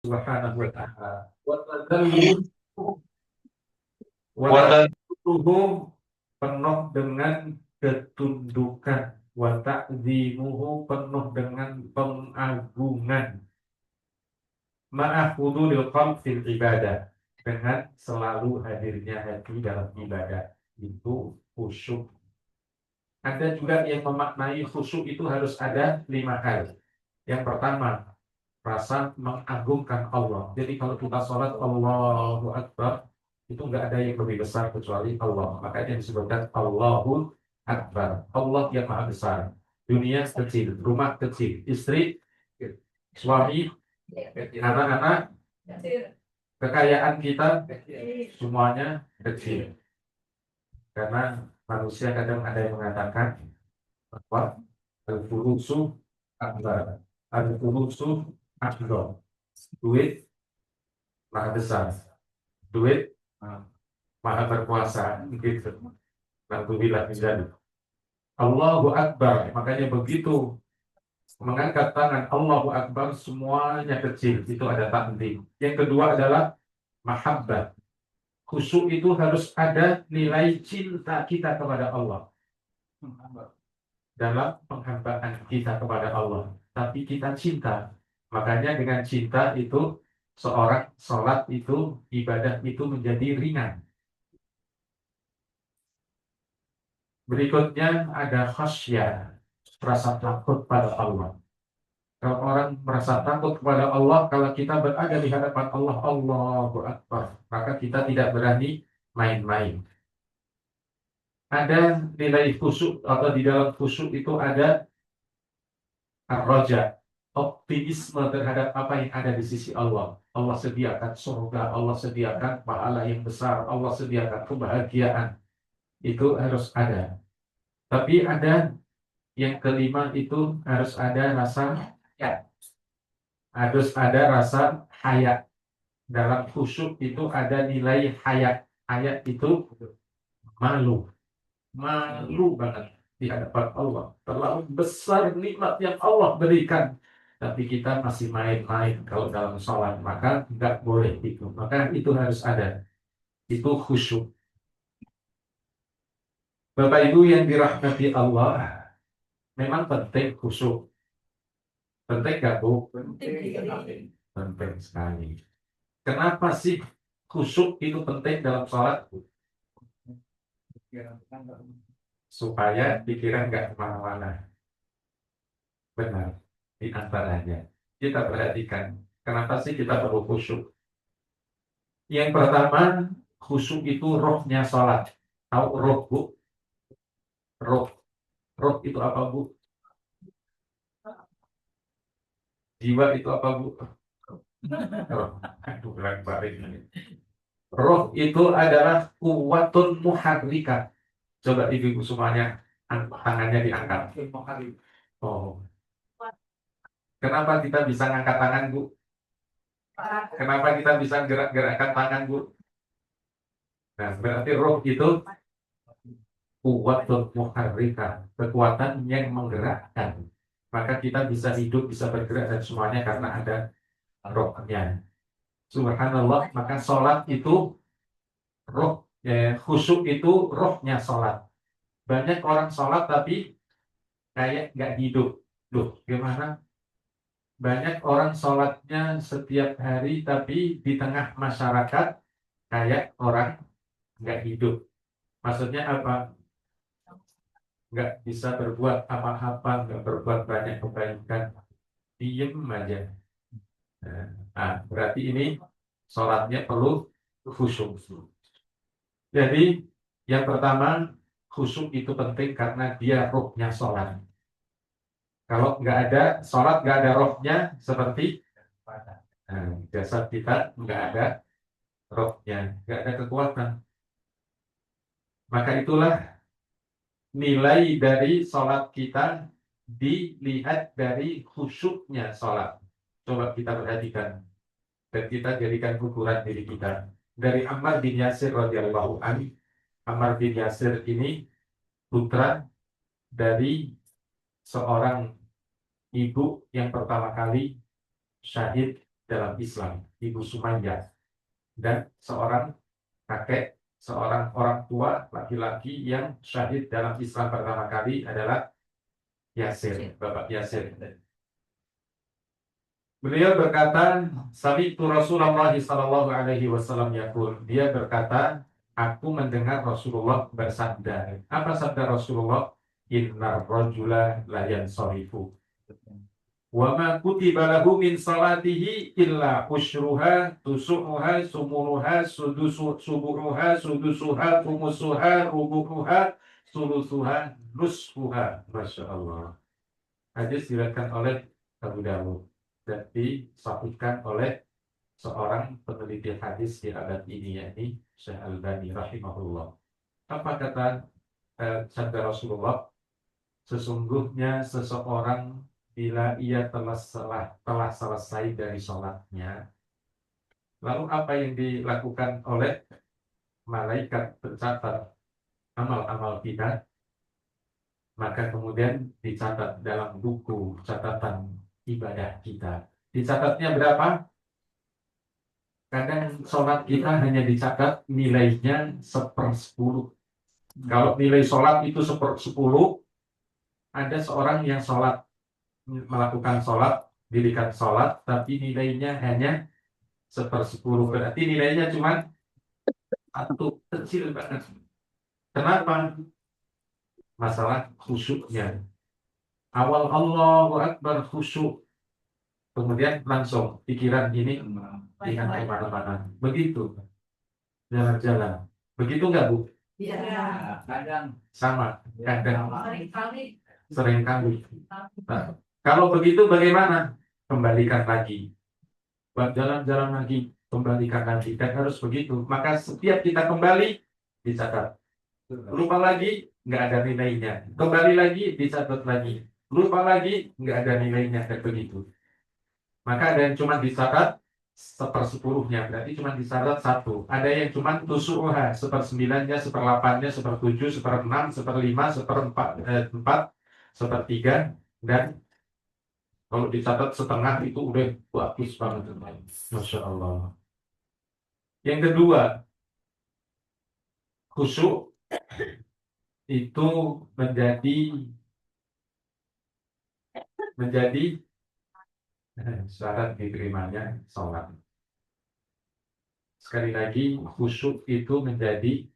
Subhanahu wa ta'ala. Wa penuh dengan ketundukan, wa ta'zimuhu penuh dengan pengagungan, ma'ahudulil qalb fil ibadah, dengan selalu hadirnya hati dalam ibadah. Itu khusyuk. Ada juga yang memaknai khusyuk itu harus ada 5 hal. Yang pertama, rasa mengagungkan Allah. Jadi kalau kita sholat Allahu Akbar, itu nggak ada yang lebih besar kecuali Allah. Makanya disebutkan Allahu Akbar. Allah yang maha besar. Dunia kecil, rumah kecil, istri, suami, anak-anak, kekayaan kita, semuanya kecil. Karena manusia kadang ada yang mengatakan bahwa al-furusu akbar, al-furusu akbar. Duit maha besar, duit maha berkuasa, gitu. Alhamdulillah menjadi Allahu Akbar. Makanya begitu mengangkat tangan Allahu Akbar, semuanya kecil. Itu ada takdim. Yang kedua adalah mahabbah. Khusyuk itu harus ada nilai cinta kita kepada Allah dalam penghambaan kita kepada Allah. Tapi kita cinta. Makanya dengan cinta itu seorang sholat itu, ibadah itu menjadi ringan. Berikutnya ada khasyah, rasa takut pada Allah. Kalau orang merasa takut kepada Allah, kalau kita berada di hadapan Allah, Allahu Akbar, maka kita tidak berani main-main. Ada nilai khusyuk, atau di dalam khusyuk itu ada ar-raja, optimisme terhadap apa yang ada di sisi Allah. Allah sediakan surga, Allah sediakan pahala yang besar, Allah sediakan kebahagiaan. Itu harus ada. Tapi ada yang kelima, itu harus ada rasa ya, harus ada rasa haya. Dalam khusyuk itu ada nilai haya. Haya itu malu, malu banget di hadapan Allah. Terlalu besar nikmat yang Allah berikan, tapi kita masih main-main kalau dalam sholat. Maka nggak boleh itu. Maka itu harus ada. Itu khusyuk. Bapak Ibu yang dirahmati Allah, memang penting khusyuk. Penting nggak Bu? Penting. Penting sekali. Kenapa sih khusyuk itu penting dalam sholat? Supaya pikiran nggak kemana-mana. Benar, di antaranya. Kita perhatikan, kenapa sih kita perlu khusyuk? Yang pertama, khusyuk itu rohnya sholat. Tahu roh, Bu? Roh. Roh itu apa, Bu? Jiwa itu apa, Bu? Roh. Aduh, balik ini. Roh itu adalah kuwatun muharrika. Coba ibu semuanya, tangannya diangkat. Oh, kenapa kita bisa ngangkat tangan, Bu? Kenapa kita bisa gerak-gerakkan tangan, Bu? Nah, berarti roh itu kuwatul muharrika, kekuatan yang menggerakkan. Maka kita bisa hidup, bisa bergerak dan semuanya karena ada rohnya. Subhanallah, maka sholat itu roh, khusyuk itu rohnya sholat. Banyak orang sholat tapi kayak nggak hidup. Loh, gimana? Banyak orang sholatnya setiap hari tapi di tengah masyarakat kayak orang nggak hidup. Maksudnya apa? Nggak bisa berbuat apa-apa, nggak berbuat banyak kebaikan, diem aja. Nah, berarti ini sholatnya perlu khusyuk. Jadi yang pertama, khusyuk itu penting karena dia rohnya sholat. Kalau nggak ada sholat, nggak ada rohnya, seperti jasad kita nggak ada rohnya, nggak ada kekuatan. Maka itulah nilai dari sholat kita dilihat dari khusyuknya sholat. Coba kita perhatikan dan kita jadikan ukuran diri kita. Dari Ammar bin Yasir radhiyallahu anhu. Ammar bin Yasir ini putra dari seorang ibu yang pertama kali syahid dalam Islam, Ibu Sumayyah, dan seorang kakek, seorang orang tua laki-laki yang syahid dalam Islam pertama kali adalah Yasir, Bapak Yasir. Beliau berkata, Sami'tu Rasulullah sallallahu alaihi wasallam yaqul. Dia berkata, aku mendengar Rasulullah bersabda. Apa sabda Rasulullah? Innar rajula la yansarifu. Wa ma kutiba lahu min salatihi illa usyruha tusu'uha sumuruha suburuha sudusuha kumusuha rubuhuha sulusuha nusfuha. Masya Allah. Hadis diriwayatkan oleh Abu Dawud dan disahihkan oleh seorang peneliti hadis di abad ini, yakni Syekh Albani rahimahullah. Apa kata sabda Rasulullah? Sesungguhnya seseorang bila ia telah selesai dari sholatnya, lalu apa yang dilakukan oleh malaikat pencatat amal-amal kita, maka kemudian dicatat dalam buku catatan ibadah kita. Dicatatnya berapa? Kadang sholat kita hanya dicatat nilainya 1/10. Kalau nilai sholat itu 1/10, ada seorang yang melakukan sholat, dirikan sholat, tapi nilainya hanya 1/10. Berarti nilainya cuma satu, kecil banget. Kenapa? Masalah khusyuknya. Awal Allahu Akbar khusyuk, kemudian langsung pikiran ini ingat kemana-mana. Begitu jalan-jalan. Begitu nggak, Bu? Iya, kadang Sama, kadang kali sering kali. Nah, kalau begitu bagaimana? Kembalikan lagi. Buat jalan-jalan lagi, kembalikan lagi. Dan harus begitu. Maka setiap kita kembali, dicatat. Lupa lagi, nggak ada nilainya. Kembali lagi, dicatat lagi. Lupa lagi, nggak ada nilainya. Dan begitu. Maka ada yang cuma dicatat 1/10-nya, berarti cuma dicatat satu. Ada yang cuma tusuha 1/9-nya, 1/8-nya, 1/7, 1/6, 1/5, 1/4, 1/3, dan kalau dicatat setengah itu udah bagus banget. Masya Allah. Yang kedua, khusyuk itu menjadi syarat diterimanya sholat. Sekali lagi, khusyuk itu menjadi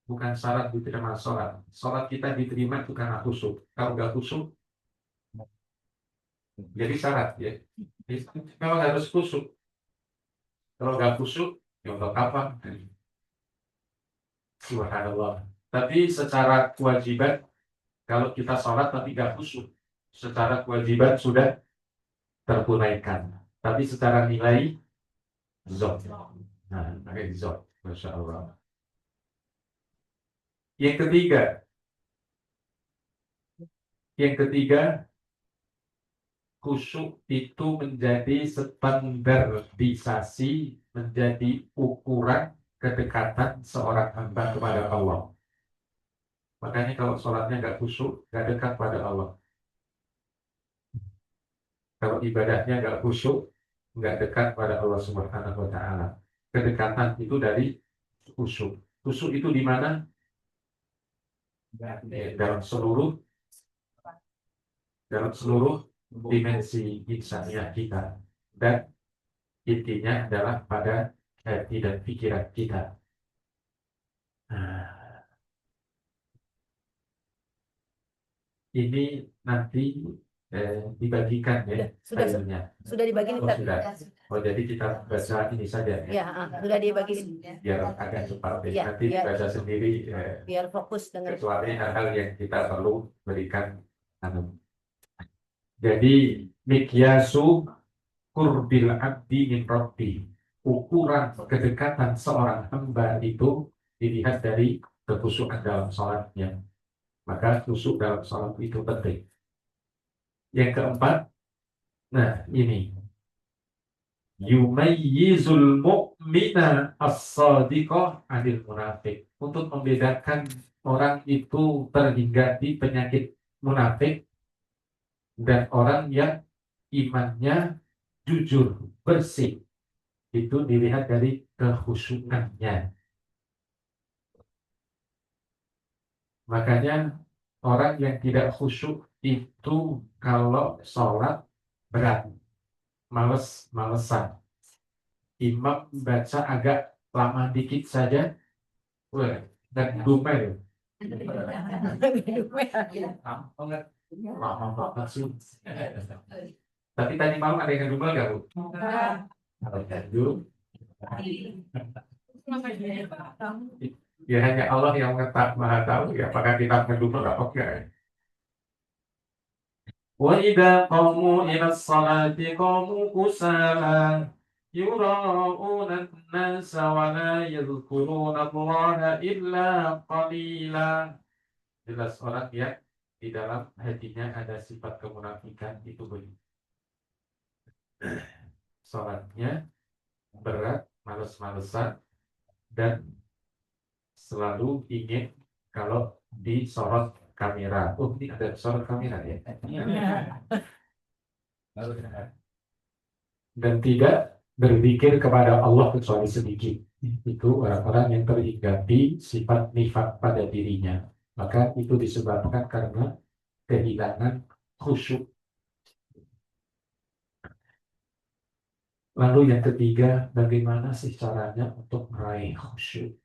bukan syarat diterima sholat. Sholat kita diterima itu karena khusyuk. Kalau nggak khusyuk, jadi syarat ya. Memang harus khusyuk. Kalau nggak khusyuk, ya nggak apa. Subhanallah. Tapi secara kewajiban, kalau kita sholat tapi nggak khusyuk, secara kewajiban sudah tertunaikan. Tapi secara nilai, zot. Nah, pakai zot. Masya Allah. Yang ketiga, khusyuk itu menjadi standarisasi, menjadi ukuran kedekatan seorang hamba kepada Allah. Makanya kalau sholatnya nggak khusyuk, nggak dekat pada Allah. Kalau ibadahnya nggak khusyuk, nggak dekat pada Allah Subhanahu Wa Taala. Kedekatan itu dari khusyuk. Khusyuk itu di mana? Dalam seluruh dimensi insaniah kita, dan intinya adalah pada hati dan pikiran kita. Nah, ini nanti dibagikan ya, filenya. Sudah dibagi. Oh, sudah. Oh, jadi kita baca ini saja ya. Ya, sudah dibagi. Biar agak cepat ya. Ya, Nanti baca sendiri. Biar fokus dengan. Kecuali hal-hal yang kita perlu berikan. Jadi mikyasu qurbil abdi min rabbi. Ukuran kedekatan seorang hamba itu dilihat dari kekhusyukan dalam sholatnya. Maka khusyuk dalam sholat itu penting. Yang keempat, nah ini yumayyizul mu'mina as-sadiqah anil munafik. Untuk membedakan orang itu terhindar di penyakit munafik dan orang yang imannya jujur, bersih. Itu dilihat dari kekhusyukannya. Makanya orang yang tidak khusyuk itu kalau sholat berat, males-malesan. Imam baca agak lama dikit saja, wah, dan dumel. Banget, lama banget sih. Tapi tadi malam ada yang dumel gak, Bu? Ada yang dumel. Ya hanya Allah yang maha tahu ya, apakah kita ngedumel atau enggak. وإذا قاموا إلى الصلاة قاموا كسالى يراءون الناس ولا يذكرون الله إلا قليلا. Jelas orang yang di dalam hatinya ada sifat kemunafikan itu begitu. Salatnya berat, males-malesan, dan selalu ingin kalau disorot kamera. Oh, ini ada sorot kamera ya? Dan tidak berzikir kepada Allah kecuali sedikit. Itu orang-orang yang terhinggapi sifat nifak pada dirinya. Maka itu disebabkan karena kehilangan khusyuk. Lalu yang ketiga, bagaimana sih caranya untuk meraih khusyuk?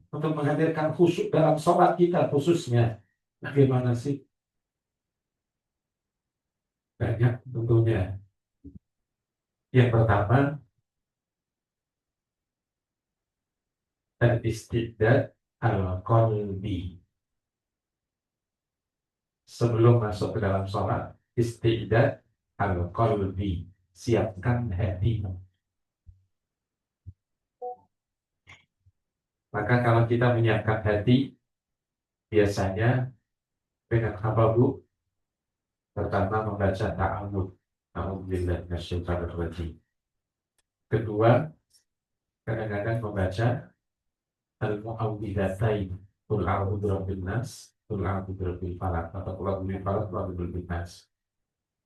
Untuk menghadirkan khusyuk dalam sholat kita khususnya. Bagaimana sih? Banyak tentunya. Yang pertama, al-istiqdad al-qalbi. Sebelum masuk ke dalam sholat, istiqdad al-qalbi. Siapkan hati. Maka kalau kita menyiapkan hati, biasanya dengan apa, Bu? Pertama membaca ta'awud. A'udzubillahi minasyaitonir rajim. Kedua, kadang-kadang membaca al-mu'awwidzatain. Qul a'udzu birabbin nas, qul a'udzu birabbil falaq, atau qul a'udzu birabbil falaq, qul a'udzu birabbin nas.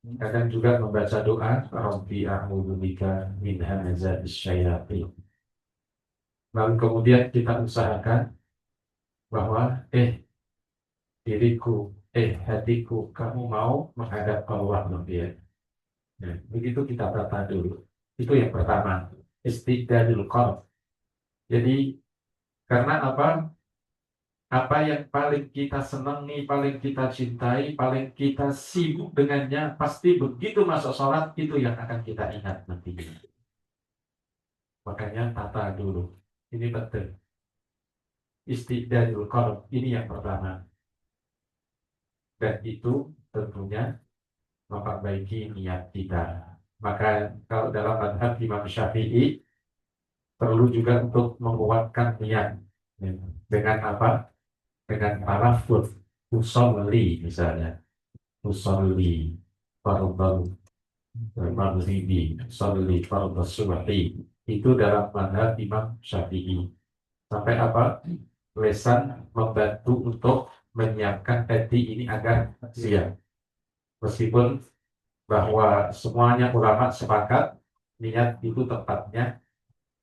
Kadang juga membaca doa Rabbi a'udzu bika min hamazatis syayatin. Lalu kemudian kita usahakan bahwa diriku, hatiku, kamu mau menghadap Allah nanti ya. Nah, begitu kita tata dulu. Itu yang pertama, istiqdadul qalb. Jadi karena apa? Apa yang paling kita senangi, paling kita cintai, paling kita sibuk dengannya, pasti begitu masuk sholat itu yang akan kita ingat nanti. Makanya tata dulu. Ini penting. Istiqdadul qalb, ini yang pertama. Dan itu tentunya memperbaiki niat kita. Maka kalau dalam madhab Imam Syafi'i perlu juga untuk menguatkan niat. Dengan apa? Dengan talafuz usolli misalnya. Usolli fardhu maghribi, usolli fardhu subhi. Itu dalam madhab Imam Syafi'i. Sampai apa? Lesan membantu untuk menyiapkan hati ini agar siap. Meskipun bahwa semuanya ulama sepakat niat itu tepatnya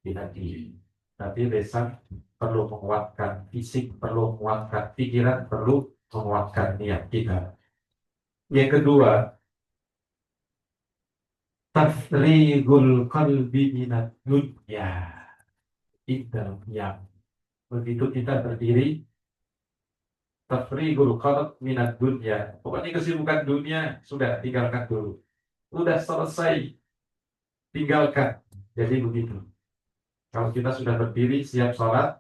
di hati. Tapi lesan perlu menguatkan fisik, perlu menguatkan pikiran, perlu menguatkan niat kita. Yang kedua, tafrigul qalbi minad dunya. Itu yang begitu kita berdiri, tafrigul qalb minad dunya. Pokoknya kesibukan dunia sudah tinggalkan dulu. Sudah selesai, tinggalkan. Jadi begitu. Kalau kita sudah berdiri siap sholat,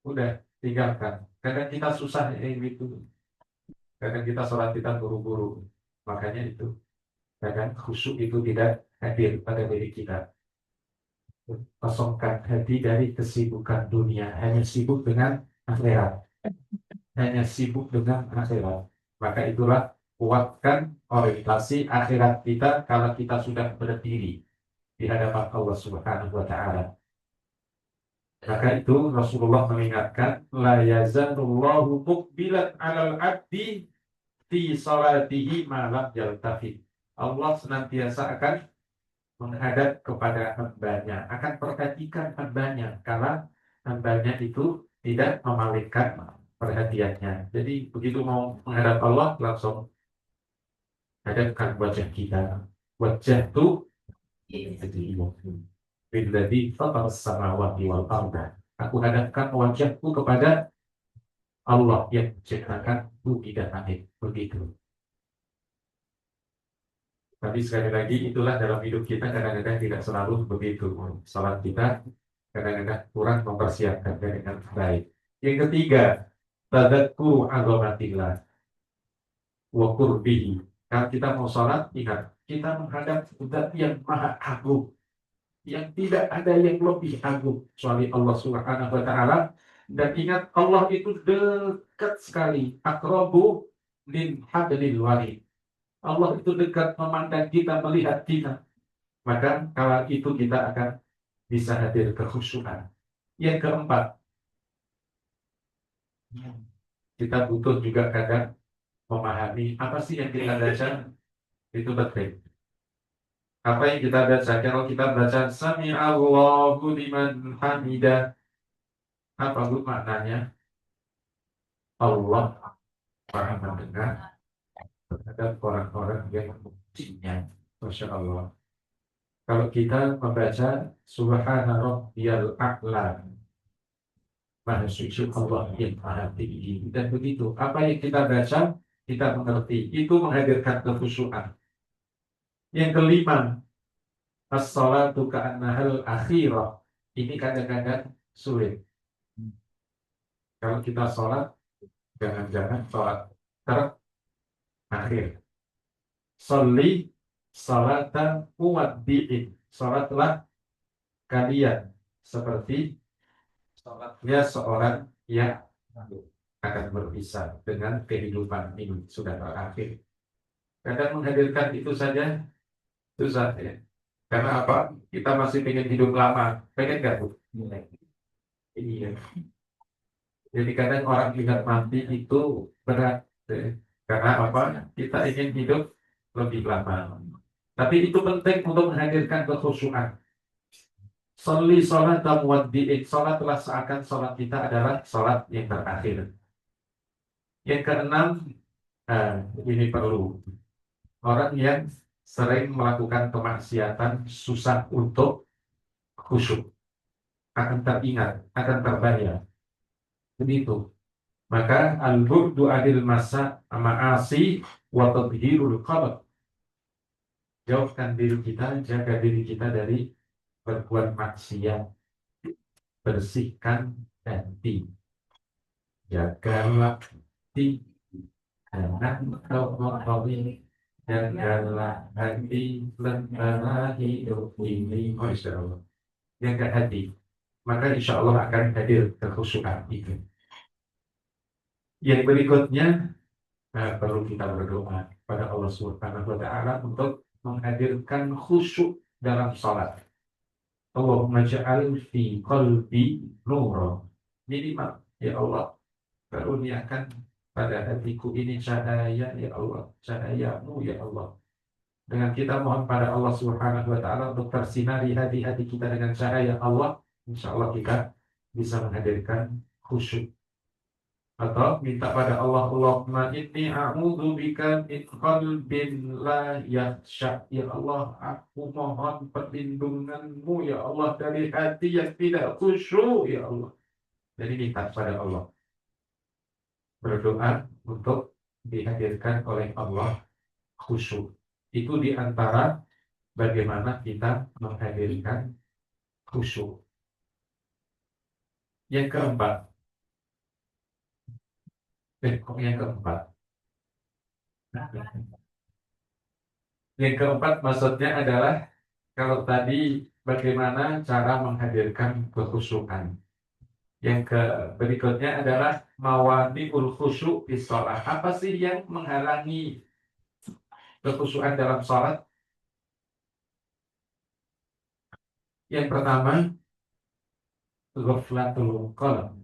udah tinggalkan. Kadang kita susah gitu. Kadang kita sholat kita buru-buru. Makanya itu. Kadang khusyuk itu tidak hadir pada diri kita. Kosongkan hati dari kesibukan dunia. Hanya sibuk dengan akhirat. Hanya sibuk dengan akhirat. Maka itulah kuatkan orientasi akhirat kita kalau kita sudah berdiri di hadapan Allah Subhanahu wa Ta'ala. Maka itu Rasulullah mengingatkan la yazalullahu muqbilan 'alal 'abdi fi salatihi ma lam yaltafit. Allah senantiasa akan menghadap kepada hambanya, akan perhatikan hambanya, kalau hambanya itu tidak memalingkan perhatiannya. Jadi begitu mau menghadap Allah, langsung hadapkan wajah kita. Wajah itu Billadzi fatara samawati wal arda. Aku hadapkan wajahku kepada Allah yang menciptakan bumi dan langit. Begitu. Tapi sekali lagi itulah dalam hidup kita kadang-kadang tidak selalu begitu. Salat kita kadang-kadang kurang mempersiapkan dengan baik. Yang ketiga, tadzakkur azamatillah wa qurbihi. Kalau kita mau salat, ingat kita menghadap Zat yang Maha Agung, yang tidak ada yang lebih agung kecuali Allah Subhanahu wa taala. Dan ingat Allah itu dekat sekali, aqrabu min hablil warid. Allah itu dekat memandang kita, melihat kita. Maka kala itu kita akan bisa hadir kekhusyukan. Yang keempat, kita butuh juga kadang memahami apa sih yang kita baca itu penting. Apa yang kita baca, kalau kita baca Sami Allahu liman hamidah, apa bu maknanya? Allah maha mendengar terhadap orang-orang yang memujinya. Masya Allah. Kalau kita membaca Subhana Rabbiyal A'la, Maha suci Allah yang maha tinggi. Dan begitu, apa yang kita baca, kita mengerti. Itu menghadirkan kekhusyuan. Yang kelima, as-salatu ka'annahal akhirah. Ini kadang-kadang sulit. Kalau kita sholat, jangan-jangan sholat terakhir. Sholli salatan muwaddi'in. Sholatlah kalian seperti sholatnya seorang yang akan berpisah dengan kehidupan ini sudah berakhir. Kadang menghadirkan itu saja susah ya. Karena apa? Kita masih pengen hidup lama. Pengen nggak Bu? Iya. Jadi kadang orang ingat mati itu berat ya. Karena apa? Kita ingin hidup lebih lama. Tapi itu penting untuk menghadirkan kekhusyuan. Sholli sholat muwaddi'in. Sholatlah seakan sholat kita adalah sholat yang terakhir. Yang keenam, ini perlu. Orang yang sering melakukan kemaksiatan susah untuk khusyuk. Akan teringat, akan terbayang. Begitu. Maka al-burdu adil masa ma'asi wa tadhirul qalb. Jauhkan diri kita, jaga diri kita dari berbuat maksiat. Bersihkan hati. Jagalah hati. Jangan kau mengkawin. Jagalah hati. Lentera hidup ini. Oh, insya Allah. Jaga hati. Maka insya Allah akan hadir kekhusyukan itu. Yang berikutnya, perlu kita berdoa pada Allah Subhanahu wa taala untuk menghadirkan khusyuk dalam salat. Allahumma ja'al fi qalbi nura. Minimal ya Allah, karuniakan pada hatiku ini cahaya ya Allah, cahayamu ya Allah. Dengan kita mohon pada Allah Subhanahu wa taala untuk tersinari hati-hati kita dengan cahaya Allah, insya Allah kita bisa menghadirkan khusyuk. Atau minta pada Allah, Allahumma inni a'udzubika min qalbin la yakhsha. Ya Allah, aku mohon perlindunganmu ya Allah dari hati yang tidak khusyuk ya Allah. Jadi minta pada Allah, berdoa untuk dihadirkan oleh Allah khusyuk. Itu diantara bagaimana kita menghadirkan khusyuk. Yang keempat, yang keempat. Yang keempat maksudnya adalah kalau tadi bagaimana cara menghadirkan kekhusyukan. Yang berikutnya adalah mawani'ul khusyuk di sholat. Apa sih yang menghalangi kekhusyukan dalam sholat? Yang pertama, ghaflatul qalb.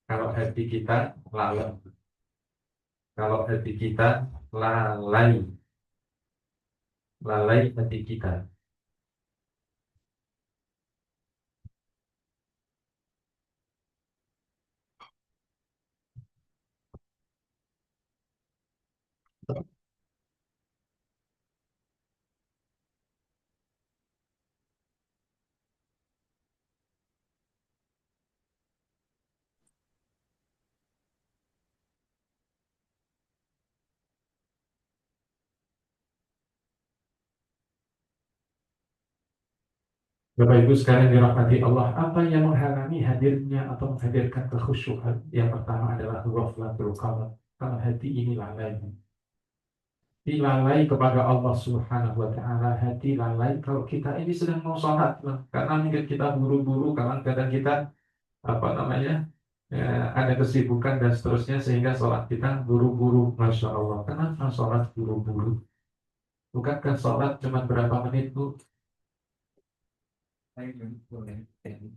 Kalau hati kita lalai. Kalau hati kita lalai hati kita. Bapak Ibu sekalian dirahmati Allah, apa yang menghalangi hadirnya atau menghadirkan kekhusyukan? Yang pertama adalah ghaflatul qalb. Kalau hati ini lalai, lalai kepada Allah Subhanahu wa taala, hati lalai kalau kita ini sedang mau sholat, karena mungkin kita buru-buru, kadang-kadang kita apa namanya, ada kesibukan dan seterusnya, sehingga sholat kita buru-buru. Masya Allah, kenapa sholat buru-buru? Bukankah sholat cuma berapa menit, Bu?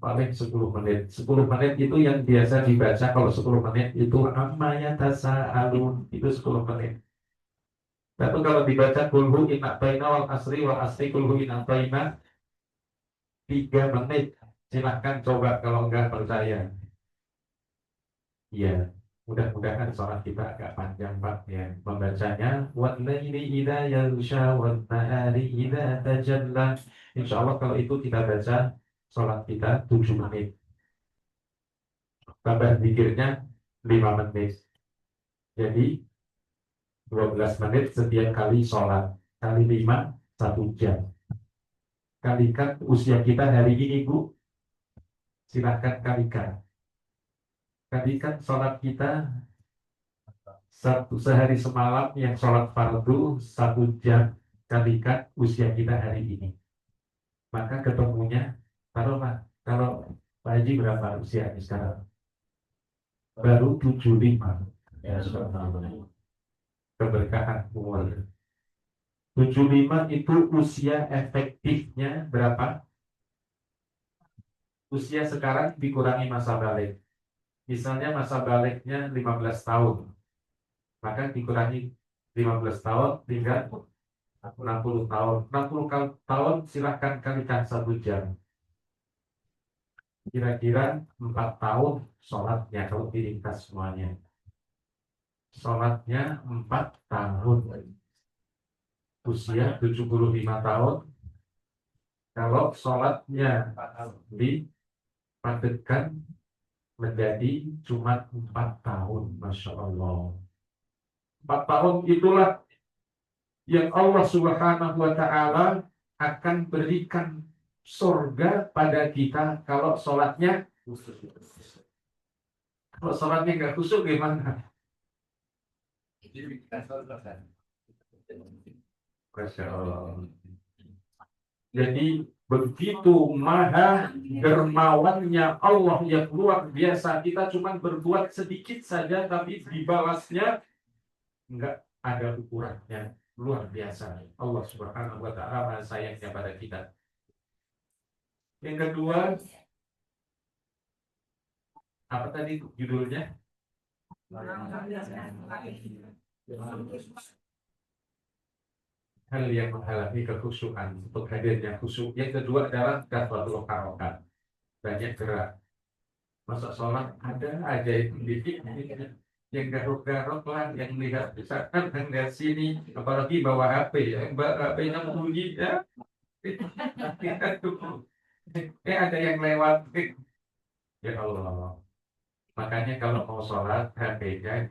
Paling 10 menit. 10 menit itu yang biasa dibaca. Kalau 10 menit itu amma yatasaalun, itu 10 menit. Tapi kalau dibaca kulhu inna baina wal asri wal asri kulhu inna baina, 3 menit. Silahkan coba kalau nggak percaya. Ya, mudah-mudahan sholat kita agak panjang, Pak, ya. Membacanya wan laili idza yaghsha wan nahari idza tajalla. Insya Allah kalau itu kita baca, sholat kita 7 menit. Tambah zikirnya 5 menit. Jadi 12 menit setiap kali sholat. Kali 5, 1 jam. Kalikan usia kita hari ini, Bu. Silahkan kalikan. Kalikan sholat kita sehari semalam yang sholat fardu 1 jam. Kalikan usia kita hari ini. Maka ketemunya, taruhlah, kalau Pak Haji berapa usianya sekarang? Baru 75. Ya, keberkahan umur. 75 itu usia efektifnya berapa? Usia sekarang dikurangi masa balik. Misalnya masa baliknya 15 tahun. Maka dikurangi 15 tahun, tinggal 60 tahun. 60 tahun silahkan kalikan 1 jam. Kira-kira 4 tahun sholatnya kalau diringkas semuanya. Sholatnya 4 tahun. Usia 75 tahun. Kalau sholatnya dipadatkan menjadi cuma 4 tahun. Masya Allah. 4 tahun itulah yang Allah Subhanahu wa ta'ala akan berikan surga pada kita kalau sholatnya nggak khusyuk gimana? Masya Allah. Jadi begitu maha dermawannya Allah yang luar biasa. Kita cuma berbuat sedikit saja, tapi dibalasnya nggak ada ukurannya. Luar biasa. Allah Subhanahu wa ta'ala sayangnya pada kita. Yang kedua, apa tadi judulnya? Hal yang menghalangi kekhusyukan, untuk hadirnya khusyuk. Yang kedua adalah kasratul harokat, banyak gerak. Masa sholat ada aja itu yang garuk-garuk lah, yang lihat misalkan yang lihat sini, apalagi bawa HP, yang bawa HP-nya bunyi ya. Ada yang lewat. Ya Allah. Makanya kalau mau sholat HP-nya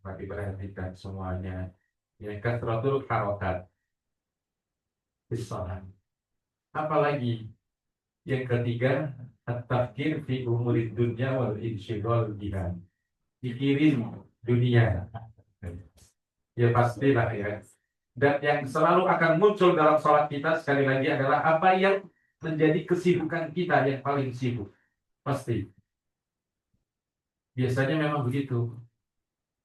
diperhatikan semuanya. Yang kasratul harokat di sholat. Apalagi yang ketiga, at-tafkir fi umurid dunya wal insyighal biha. Pikirin dunia. Ya pastilah ya. Dan yang selalu akan muncul dalam sholat kita sekali lagi adalah apa yang menjadi kesibukan kita yang paling sibuk. Pasti. Biasanya memang begitu.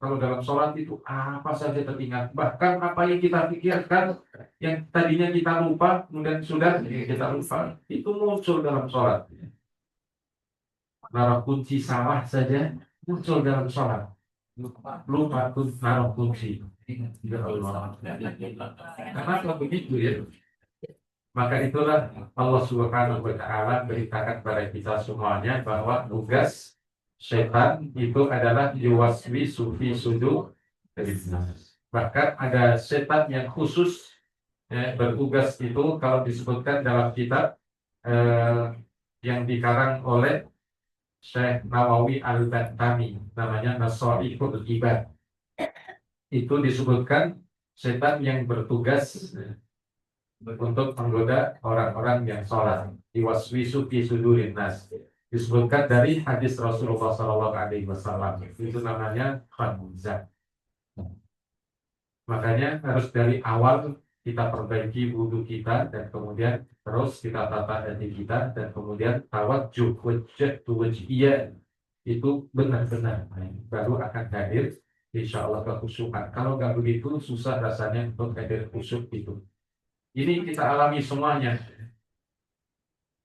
Kalau dalam sholat itu apa saja teringat. Bahkan apa yang kita pikirkan, yang tadinya kita lupa, kemudian sudah kita lupa, itu muncul dalam sholat. Naruh kunci salah saja muncul dalam sholat. Lupa naruh kunci. Ya Allah. Kenapa begitu ya? Maka itulah Allah Subhanahu wa ta'ala beritakan kepada kita semuanya bahwa tugas setan itu adalah yuwaswisu fi sudur. Bahkan ada setan yang khusus bertugas itu kalau disebutkan dalam kitab yang dikarang oleh Syekh Nawawi Al-Bantami, namanya Nasaihul Ibad. Itu disebutkan setan yang bertugas untuk menggoda orang-orang yang sholat. Iwaswisu fi sudurin nas. Disebutkan dari hadis Rasulullah SAW. Itu namanya khanzah. Makanya harus dari awal kita perbaiki wudhu kita dan kemudian terus kita tata hati kita dan kemudian tawajjuh wajjah wajhiyah itu benar-benar baru akan hadir insya Allah kekhusyukan. Kalau nggak begitu susah rasanya untuk hadir khusyuk itu. Ini kita alami semuanya.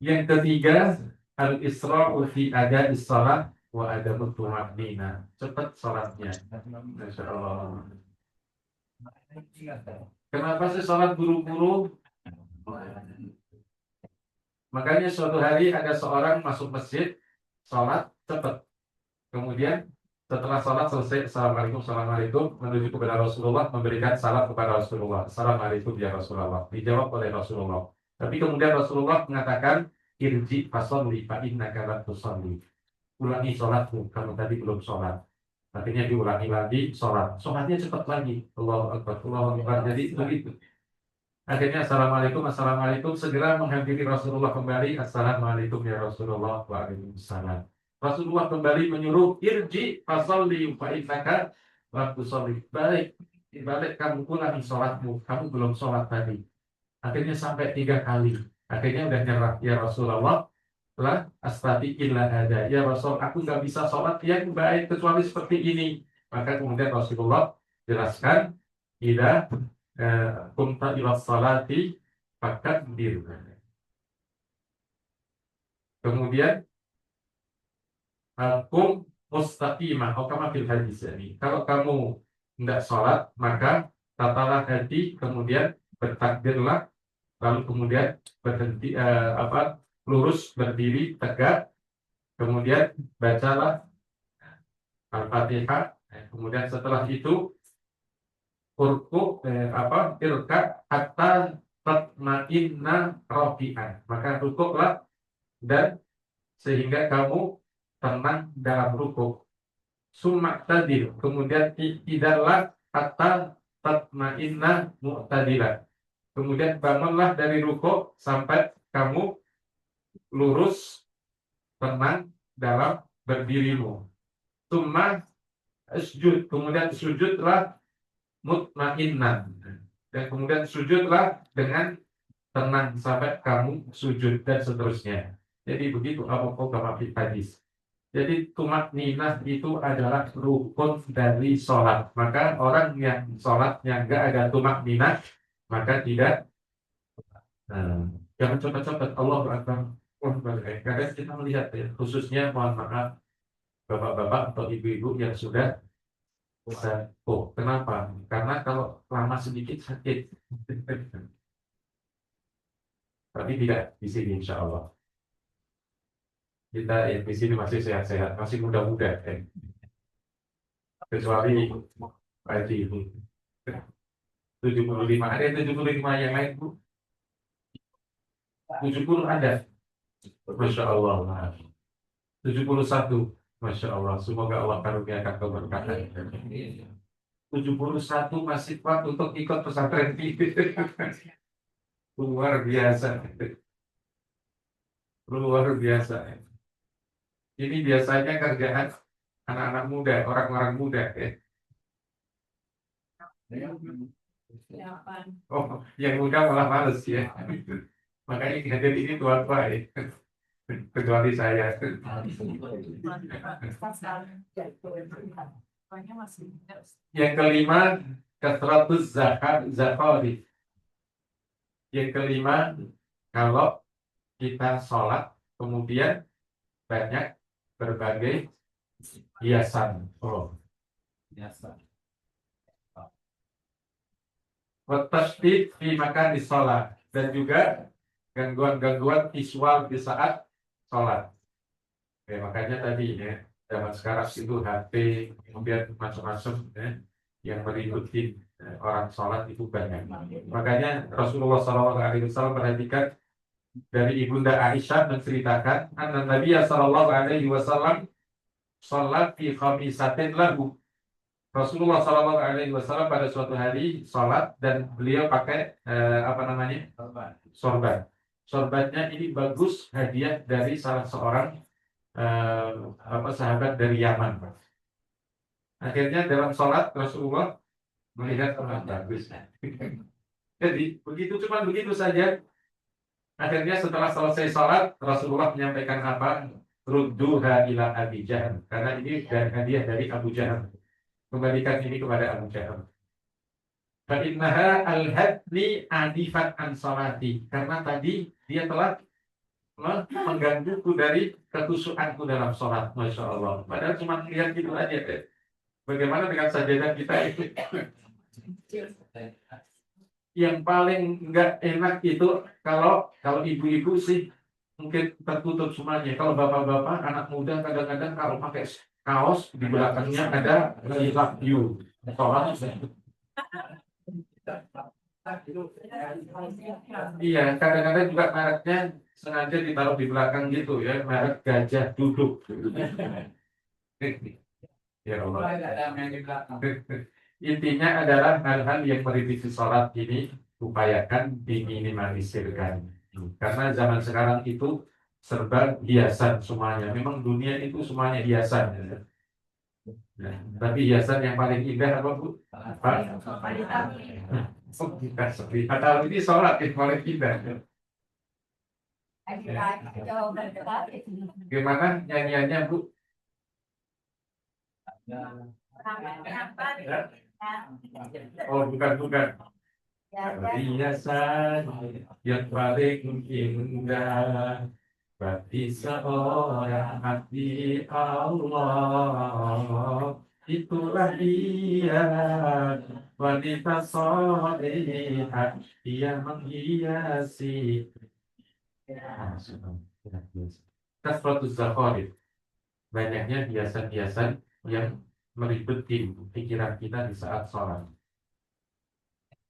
Yang ketiga, al-isra'u fi ada'is salat wa adamut tuma'nina. Cepat salatnya. Masya Allah. Kenapa sih salat buru-buru? Makanya suatu hari ada seorang masuk masjid, salat cepat. Kemudian setelah salat selesai, Assalamualaikum, Assalamualaikum, menuju kepada Rasulullah, memberikan salam kepada Rasulullah. Assalamualaikum ya Rasulullah. Dijawab oleh Rasulullah. Tapi kemudian Rasulullah mengatakan, irji fasolli fa innaka lam tusolli. Ulangi sholatmu, kamu tadi belum sholat. Akhirnya diulangi lagi sholat. Sholatnya cepat lagi. Allahu Akbar, Allahu Akbar. Jadi begitu. Akhirnya Assalamualaikum, Assalamualaikum. Segera menghampiri Rasulullah kembali. Assalamualaikum ya Rasulullah. Waalaikumsalam. Rasulullah kembali menyuruh irji fasolli fa innaka lam tusolli. Balik kamu ulangi sholatmu. Kamu belum sholat tadi. Akhirnya sampai 3 kali. Akhirnya udah nyerah. Ya Rasulullah, lah astati illa ada. Ya Rasul, aku nggak bisa sholat yang baik kecuali seperti ini. Maka kemudian Rasulullah jelaskan, ida kumta ila salati fakabir. Kemudian kum mustaqimah atau kama fil hadis ini. Kalau kamu tidak sholat, maka tatalah hati, kemudian bertakbirlah, lalu kemudian berhenti lurus berdiri tegak, kemudian bacalah Al-Fatihah, kemudian setelah itu irka hatta tatma'inna rafi'an, maka rukuklah dan sehingga kamu tenang dalam rukuk. Summa tadil, kemudian tidaklah hatta tatma'inna mu'tadilan, kemudian bangunlah dari rukuk sampai kamu lurus tenang dalam berdirimu. Summa sujud, kemudian sujudlah mutmainnan, dan kemudian sujudlah dengan tenang sampai kamu sujud dan seterusnya. Jadi begitu apa hadis. Jadi tumakninah itu adalah rukun dari sholat. Maka orang yang sholatnya nggak ada tumakninah, maka tidak jangan cepat-cepat Allah Akbar. Kadang kita melihat ya, khususnya mohon maaf bapak-bapak atau ibu-ibu yang sudah sepuh. Kenapa? Karena kalau lama sedikit sakit. Tapi tidak di sini insya Allah. Kita di sini masih sehat-sehat, masih muda-muda. Kecuali Pak Haji ini 75, ada yang 75 yang lain Bu. 70 ada. Masya Allah. 71. Masya Allah. Semoga Allah karuniakan keberkahan. 71 masih kuat untuk ikut pesantren ini. Luar biasa. Luar biasa. Ini biasanya kerjaan anak-anak muda, orang-orang muda. Oh, yang muda malah males ya. Makanya hadir ini tuan baik. Kecuali saya. Yang kelima, kasratus zakari. Yang kelima, kalau kita sholat, kemudian banyak berbagai hiasan. Hiasan. Watashdid fi makan di sholat, dan juga gangguan-gangguan visual di saat sholat. Ya, makanya tadi ya, zaman sekarang itu HP, kemudian macam-macam ya, yang meributin orang sholat itu banyak. Makanya Rasulullah SAW perhatikan dari Ibunda Aisyah menceritakan, Nabi Sallallahu Alaihi Wasallam sholat fi khamisatin lahu. Rasulullah SAW pada suatu hari sholat dan beliau pakai apa namanya sorban. Sorbannya ini bagus, hadiah dari salah seorang apa sahabat dari Yaman. Akhirnya dalam sholat Rasulullah melihat bagus. Jadi begitu, cuma begitu saja. Akhirnya setelah selesai sholat Rasulullah menyampaikan apa? Rudduha ila Abi Jahal. Karena ini hadiah dari Abu Jahal. Kembalikan ini kepada Abu Jahal. Fa'innaha al-hadni adifat an salati. Karena tadi dia telah menggangguku dari kekhusyukanku dalam sholat. Masya Allah. Padahal cuma lihat gitu aja deh. Bagaimana dengan sajadah kita itu? Yang paling nggak enak itu kalau ibu-ibu sih mungkin tertutup semuanya. Kalau bapak-bapak, anak muda kadang-kadang kalau pakai kaos di belakangnya ada I love you. Sholat. Iya, kadang-kadang juga mereknya sengaja ditaruh di belakang gitu ya, merek gajah duduk. Ya Allah. Intinya adalah hal-hal yang merevisi sholat ini upayakan diminimalisirkan. Karena zaman sekarang itu serba hiasan semuanya. Memang dunia itu semuanya hiasan. Nah, tapi hiasan yang paling indah apa Bu? Apa? Oh, kita sepi. Padahal ini sholat yang paling indah. Gimana nyanyiannya Bu? Oh, bukan. Hiasan yang paling indah bagi seorang hati Allah, itulah dia wanita solehah yang menghiasi kasratus zakharif, banyaknya hiasan-hiasan yang meribetin pikiran kita di saat sholat.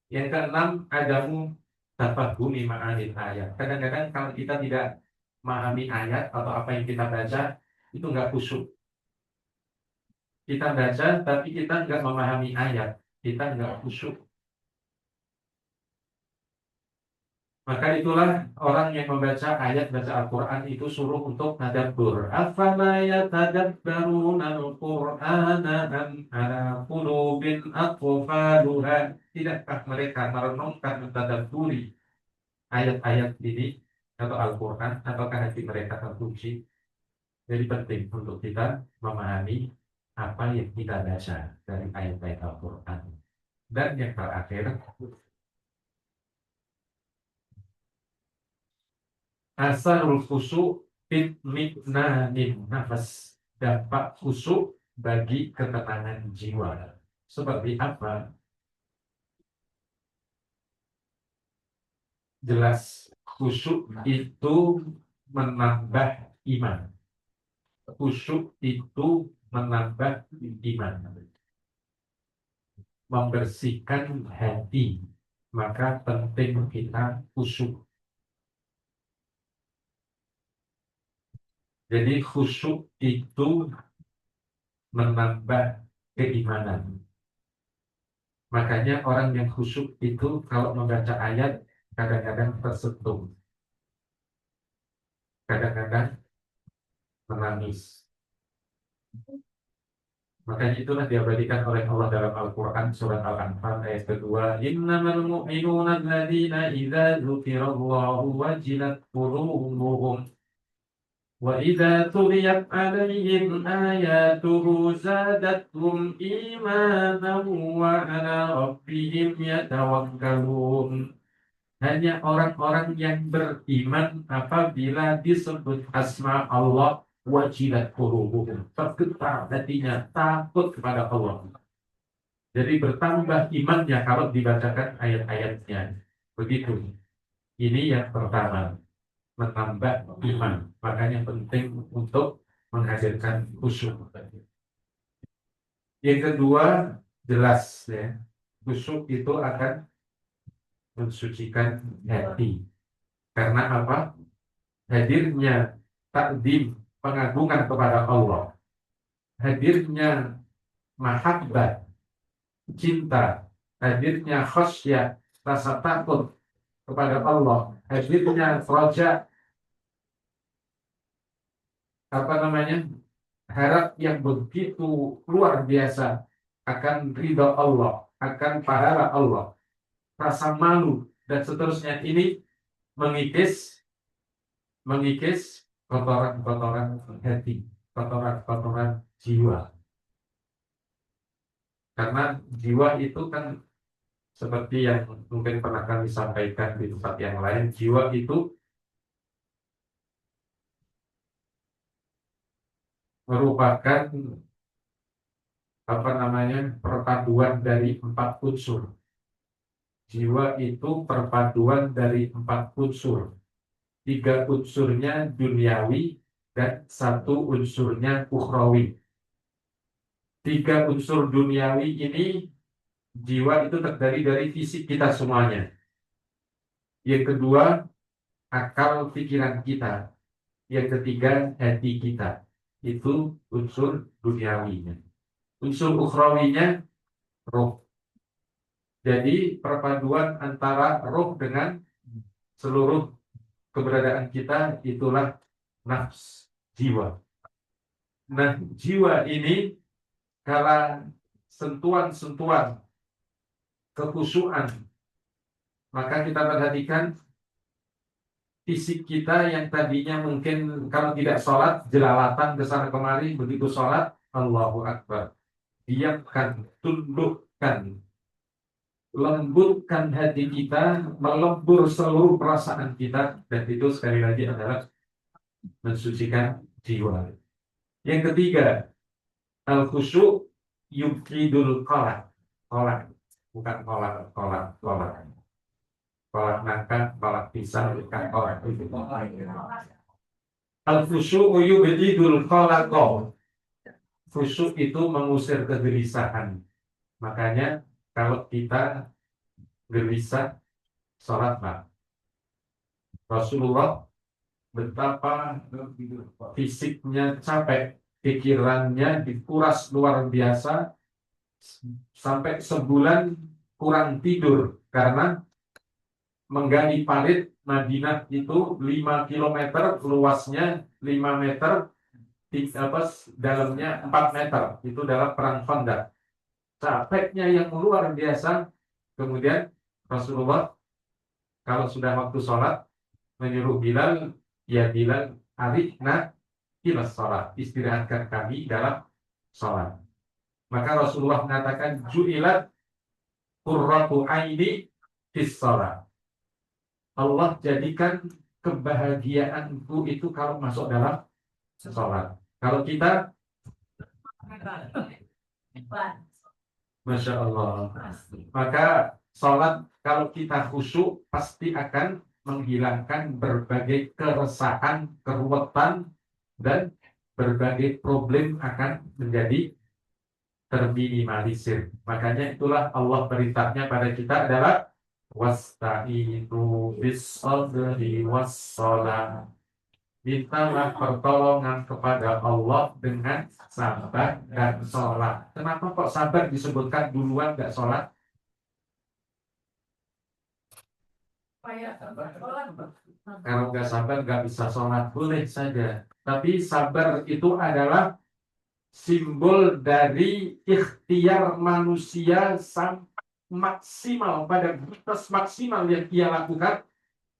Yang keenam, adamu tafahumi ma'anil ayat. Kadang-kadang kalau kita tidak memahami ayat atau apa yang kita baca, itu nggak khusyuk. Kita baca, tapi kita nggak memahami ayat. Kita nggak khusyuk. Maka itulah orang yang membaca ayat, baca Al-Quran itu suruh untuk tadabbur. Afala yatadabbaruna al-Qur'ana am ala qulubin aqfaluha. Tidakkah mereka merenungkan, mentadabburi ayat-ayat ini atau Al-Quran, ataukah hati mereka terkunci? Jadi penting untuk kita memahami apa yang kita baca dari ayat-ayat Al-Quran. Dan yang terakhir, asarul khusyuk fit mitnanin nafas, dampak khusyuk bagi ketenangan jiwa. Seperti apa? Jelas, khusyuk itu menambah iman. Khusyuk itu menambah iman, membersihkan hati. Maka penting kita khusyuk. Jadi khusyuk itu menambah keimanan. Makanya orang yang khusyuk itu kalau membaca ayat kadang-kadang tersentuh, kadang-kadang menangis. Makanya itulah diabadikan oleh Allah dalam Al-Quran surat Al-Anfal ayat kedua. Innamal mu'minuna alladzina idza dzukirallahu wajilat qulubuhum wa idza tuliyat 'alaihim ayatuhu zadathum imanan wa 'ala rabbihim yatawakkalun. Hanya orang-orang yang beriman apabila disebut asma Allah wajilat qulubuhum, tergetar hatinya, takut kepada Allah. Jadi bertambah imannya kalau dibacakan ayat-ayatnya. Begitu. Ini yang pertama, menambah iman. Makanya penting untuk menghadirkan khusyuk. Yang kedua, jelas ya, khusyuk itu akan mensucikan hati. Karena apa? Hadirnya takdim, pengagungan kepada Allah. Hadirnya mahabbah, cinta, hadirnya khasyah, rasa takut kepada Allah, hadirnya roja, apa namanya, harap yang begitu luar biasa akan ridha Allah, akan pahala Allah, rasa malu dan seterusnya, ini mengikis mengikis kotoran-kotoran hati, kotoran-kotoran jiwa. Karena jiwa itu kan seperti yang mungkin pernah kami sampaikan di tempat yang lain, jiwa itu merupakan apa namanya, perpaduan dari 4 unsur. Jiwa itu perpaduan dari 4 unsur. 3 unsurnya duniawi dan 1 unsurnya ukhrawi. 3 unsur duniawi ini, jiwa itu terdiri dari fisik kita semuanya. Yang kedua, akal pikiran kita. Yang ketiga, hati kita. Itu unsur duniawinya. Unsur ukhrawinya roh. Jadi perpaduan antara roh dengan seluruh keberadaan kita, itulah nafs, jiwa. Nah, jiwa ini kala sentuhan-sentuhan kekhusyuan, maka kita perhatikan fisik kita yang tadinya mungkin kalau tidak sholat jelalatan ke sana kemari, begitu sholat Allahu Akbar, diamkan, tundukkan, lembutkan hati kita, melebur seluruh perasaan kita, dan itu sekali lagi adalah mensucikan jiwa. Yang ketiga, al-khusyuk yukidul kolak. Kolak, bukan kolak, kolak, kolak. Kolak nangka, kolak pisang, bukan kolak itu. Al-khusyuk yukidul kolak. Khusyuk itu mengusir kegelisahan. Makanya kalau kita gelisah, sholatlah. Rasulullah betapa fisiknya capek, pikirannya dikuras luar biasa, sampai sebulan kurang tidur karena menggali parit Madinah itu 5 kilometer, luasnya 5 meter, dalamnya 4 meter, itu dalam perang Khandaq. Capeknya yang luar biasa. Kemudian Rasulullah kalau sudah waktu sholat menyuruh Bilal, ya Bilal, arihna ila sholat, istirahatkan kami dalam sholat. Maka Rasulullah mengatakan, ju'ilat qurratu aini fis sholat. Allah jadikan kebahagiaanku itu kalau masuk dalam sholat. Kalau kita, Masya Allah, maka sholat kalau kita khusyuk pasti akan menghilangkan berbagai keresahan, keruwetan, dan berbagai problem akan menjadi terminimalisir. Makanya itulah Allah perintahnya pada kita adalah wasta'inu bis-sabri was-shalah. Mintalah pertolongan kepada Allah dengan sabar dan sholat. Kenapa kok sabar disebutkan duluan, nggak sholat? Kalau nggak sabar nggak bisa sholat, boleh saja. Tapi sabar itu adalah simbol dari ikhtiar manusia sampai maksimal, pada batas maksimal yang ia lakukan,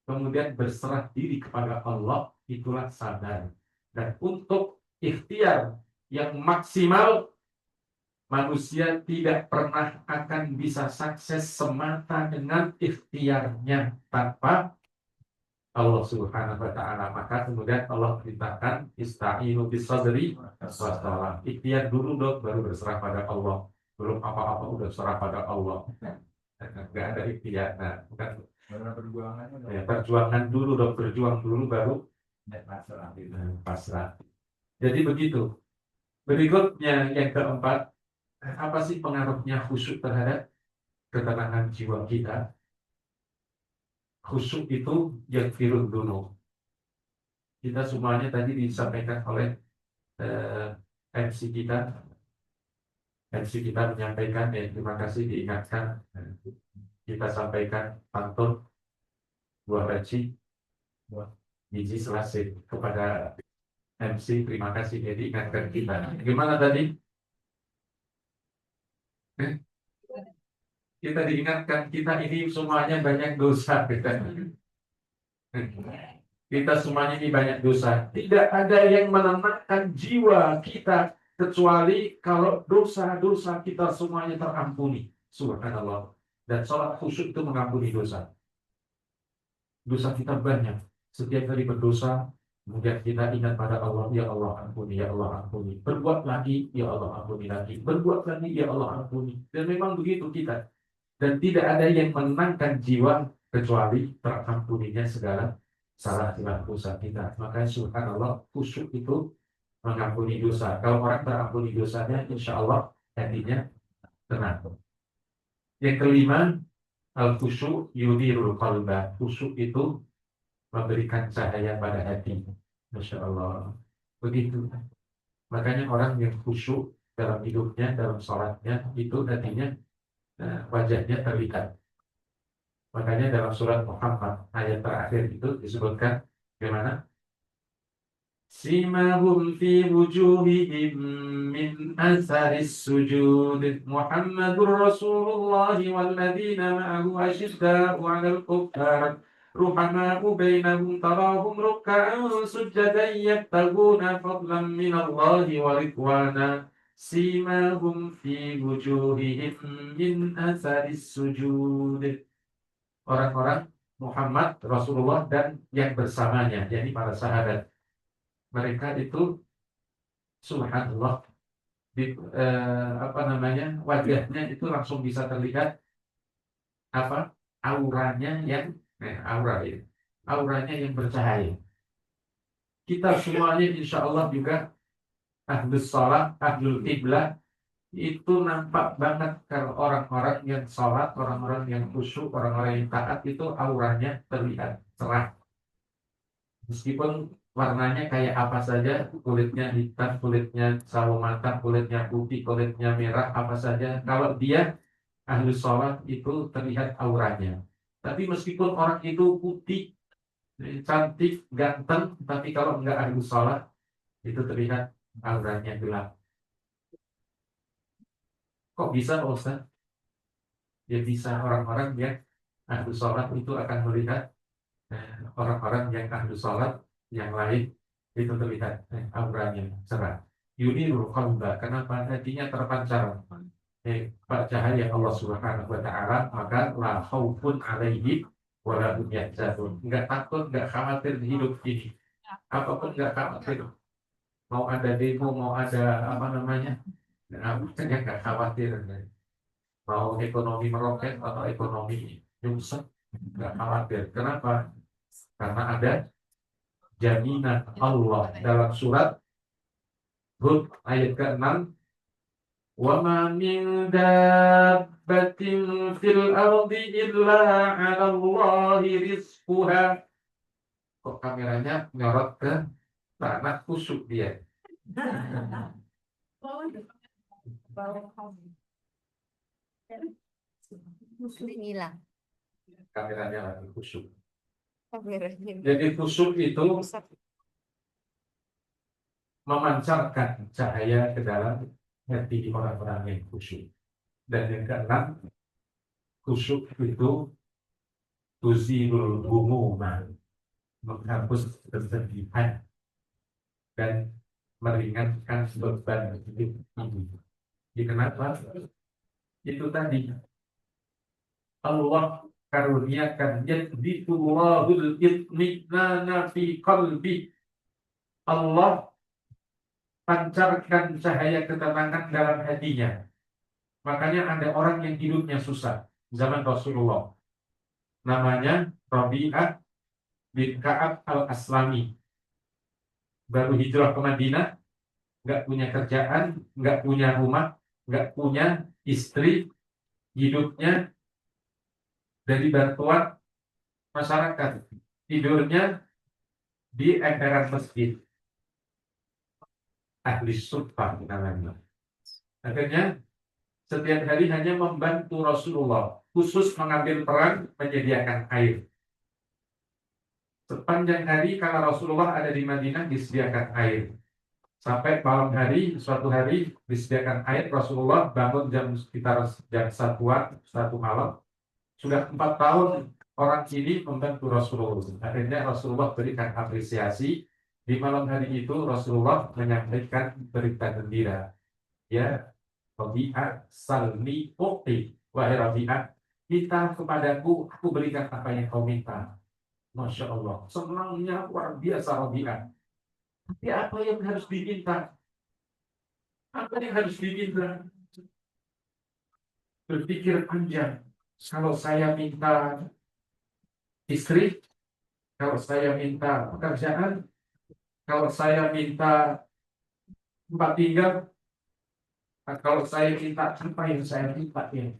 kemudian berserah diri kepada Allah, itulah sabar. Dan untuk ikhtiar yang maksimal, manusia tidak pernah akan bisa sukses semata dengan ikhtiarnya tanpa Allah Subhanahu wa taala. Maka kemudian Allah perintahkan ista'inu bis-sabri was-shalah. Ikhtiar dulu dong, baru berserah pada Allah. Belum apa-apa udah serah pada Allah. Enggak ada ikhtiar. Nah, bukan ya, perjuangan dulu dong, berjuang dulu baru pasrah. Jadi begitu. Berikutnya yang keempat, apa sih pengaruhnya khusyuk terhadap ketenangan jiwa kita? Khusyuk itu yang firun dulu. Kita semuanya tadi disampaikan oleh MC kita, MC kita menyampaikan, ya terima kasih diingatkan. Kita sampaikan pantun buah baci, buah biji selasih kepada MC. Terima kasih ya diingatkan kita. Gimana tadi? Eh, Kita diingatkan kita ini semuanya banyak dosa kita. Kita semuanya ini banyak dosa. Tidak ada yang menenangkan jiwa kita kecuali kalau dosa-dosa kita semuanya terampuni. Subhanallah. Dan sholat khusyuk itu mengampuni dosa. Dosa kita banyak. Setiap kali berdosa, kemudian kita ingat pada Allah, ya Allah ampuni, ya Allah ampuni. Berbuat lagi, ya Allah ampuni lagi. Berbuat lagi, ya Allah ampuni. Dan memang begitu kita. Dan tidak ada yang menenangkan jiwa kecuali terampuninya segala salah dan dosa kita. Maka subhanallah, khusyuk itu mengampuni dosa. Kalau orang terampuni dosanya, insya Allah hatinya tenang. Yang kelima, al-khusyuk yudhirul qalba. Khusyuk itu memberikan cahaya pada hati. Masya Allah. Begitu. Makanya orang yang khusyuk dalam hidupnya, dalam sholatnya, itu hatinya, wajahnya terlihat. Makanya dalam surat Muhammad ayat terakhir itu disebutkan bagaimana? Simahum fi wujuhihim min atharis sujud. Muhammadur Rasulullah walladzina ma'ahu asyidda'u 'alal kuffar ruhama'u bainahum tarahum ruk'an sujjadan yabtaghuna fadlan minallahi wa ridwana. Simahum fi wujuhihim min atharis sujud. Orang-orang Muhammad, Rasulullah dan yang bersamanya, jadi para sahabat. Mereka itu subhanallah wajahnya itu langsung bisa terlihat apa? Auranya yang auranya yang bercahaya. Kita semuanya insya Allah juga ahlus salat, ahlul qiblah, itu nampak banget kalau orang-orang yang sholat, orang-orang yang khusyuk, orang-orang yang taat itu auranya terlihat cerah. Meskipun warnanya kayak apa saja, kulitnya hitam, kulitnya sawo matang, kulitnya putih, kulitnya merah, apa saja. Kalau dia ahli sholat itu terlihat auranya. Tapi meskipun orang itu putih, cantik, ganteng, tapi kalau enggak ahli sholat itu terlihat auranya gelap. Kok bisa Pak Ustaz? Ya bisa, orang-orang yang ahlu sholat itu akan melihat orang-orang yang ahlu sholat yang lain itu terlihat auranya cerah. Yunirul qalba, kenapa? Hatinya terpancar Pak cahaya Allah Subhanahu wa taala, maka la khaufun alaihim wa la hum yahzanun. Enggak takut, enggak khawatir di hidup ini. Apapun enggak khawatir. Mau ada demo, mau ada apa namanya? Enggak khawatir. Mau ekonomi meroket atau ekonomi nyungsep, nggak khawatir. Kenapa? Karena ada jaminan Allah dalam surat Hud ayat ke-6, wa ma min dabbatin fil ardi illa 'ala Allahi rizquha. Kok kameranya nyorot ke tanah, kusuk dia. Inilah Kameranya lagi kusuk. kameranya. Jadi kusuk itu memancarkan cahaya ke dalam hati orang-orang yang khusyuk. Dan yang keenam, khusyuk itu tuzilul humuma, menghapus kesedihan dan meringankan beban hidup ini. Jadi kenapa? Itu tadi Allah karuniakan yadbitullahul itminana fi qalbi. Allah pancarkan cahaya ketenangan dalam hatinya. Makanya ada orang yang hidupnya susah zaman Rasulullah. Namanya Rabi'ah bin Ka'ab al-Aslami. Baru hijrah ke Madinah, nggak punya kerjaan, nggak punya rumah, nggak punya istri, hidupnya dari bantuan masyarakat. Tidurnya di emperan masjid. Ahli sunnah namanya. Akhirnya setiap hari hanya membantu Rasulullah, khusus mengambil peran menyediakan air. Sepanjang hari karena Rasulullah ada di Madinah disediakan air. Sampai malam hari, suatu hari disediakan air, Rasulullah bangun sekitar jam 1 malam. Sudah 4 tahun orang ini membantu Rasulullah. Akhirnya Rasulullah berikan apresiasi. Di malam hari itu Rasulullah menyampaikan berita gembira. Ya, Rabi'ah salmi uqti. Wahai Rabi'ah, minta kepadaku, aku berikan apa yang kau minta. Masya Allah, senangnya luar biasa Rabi'ah. Tapi apa yang harus diminta? Apa yang harus diminta? Berpikir panjang. Kalau saya minta istri, kalau saya minta pekerjaan, kalau saya minta tempat tinggal, kalau saya minta apa yang saya minta ya.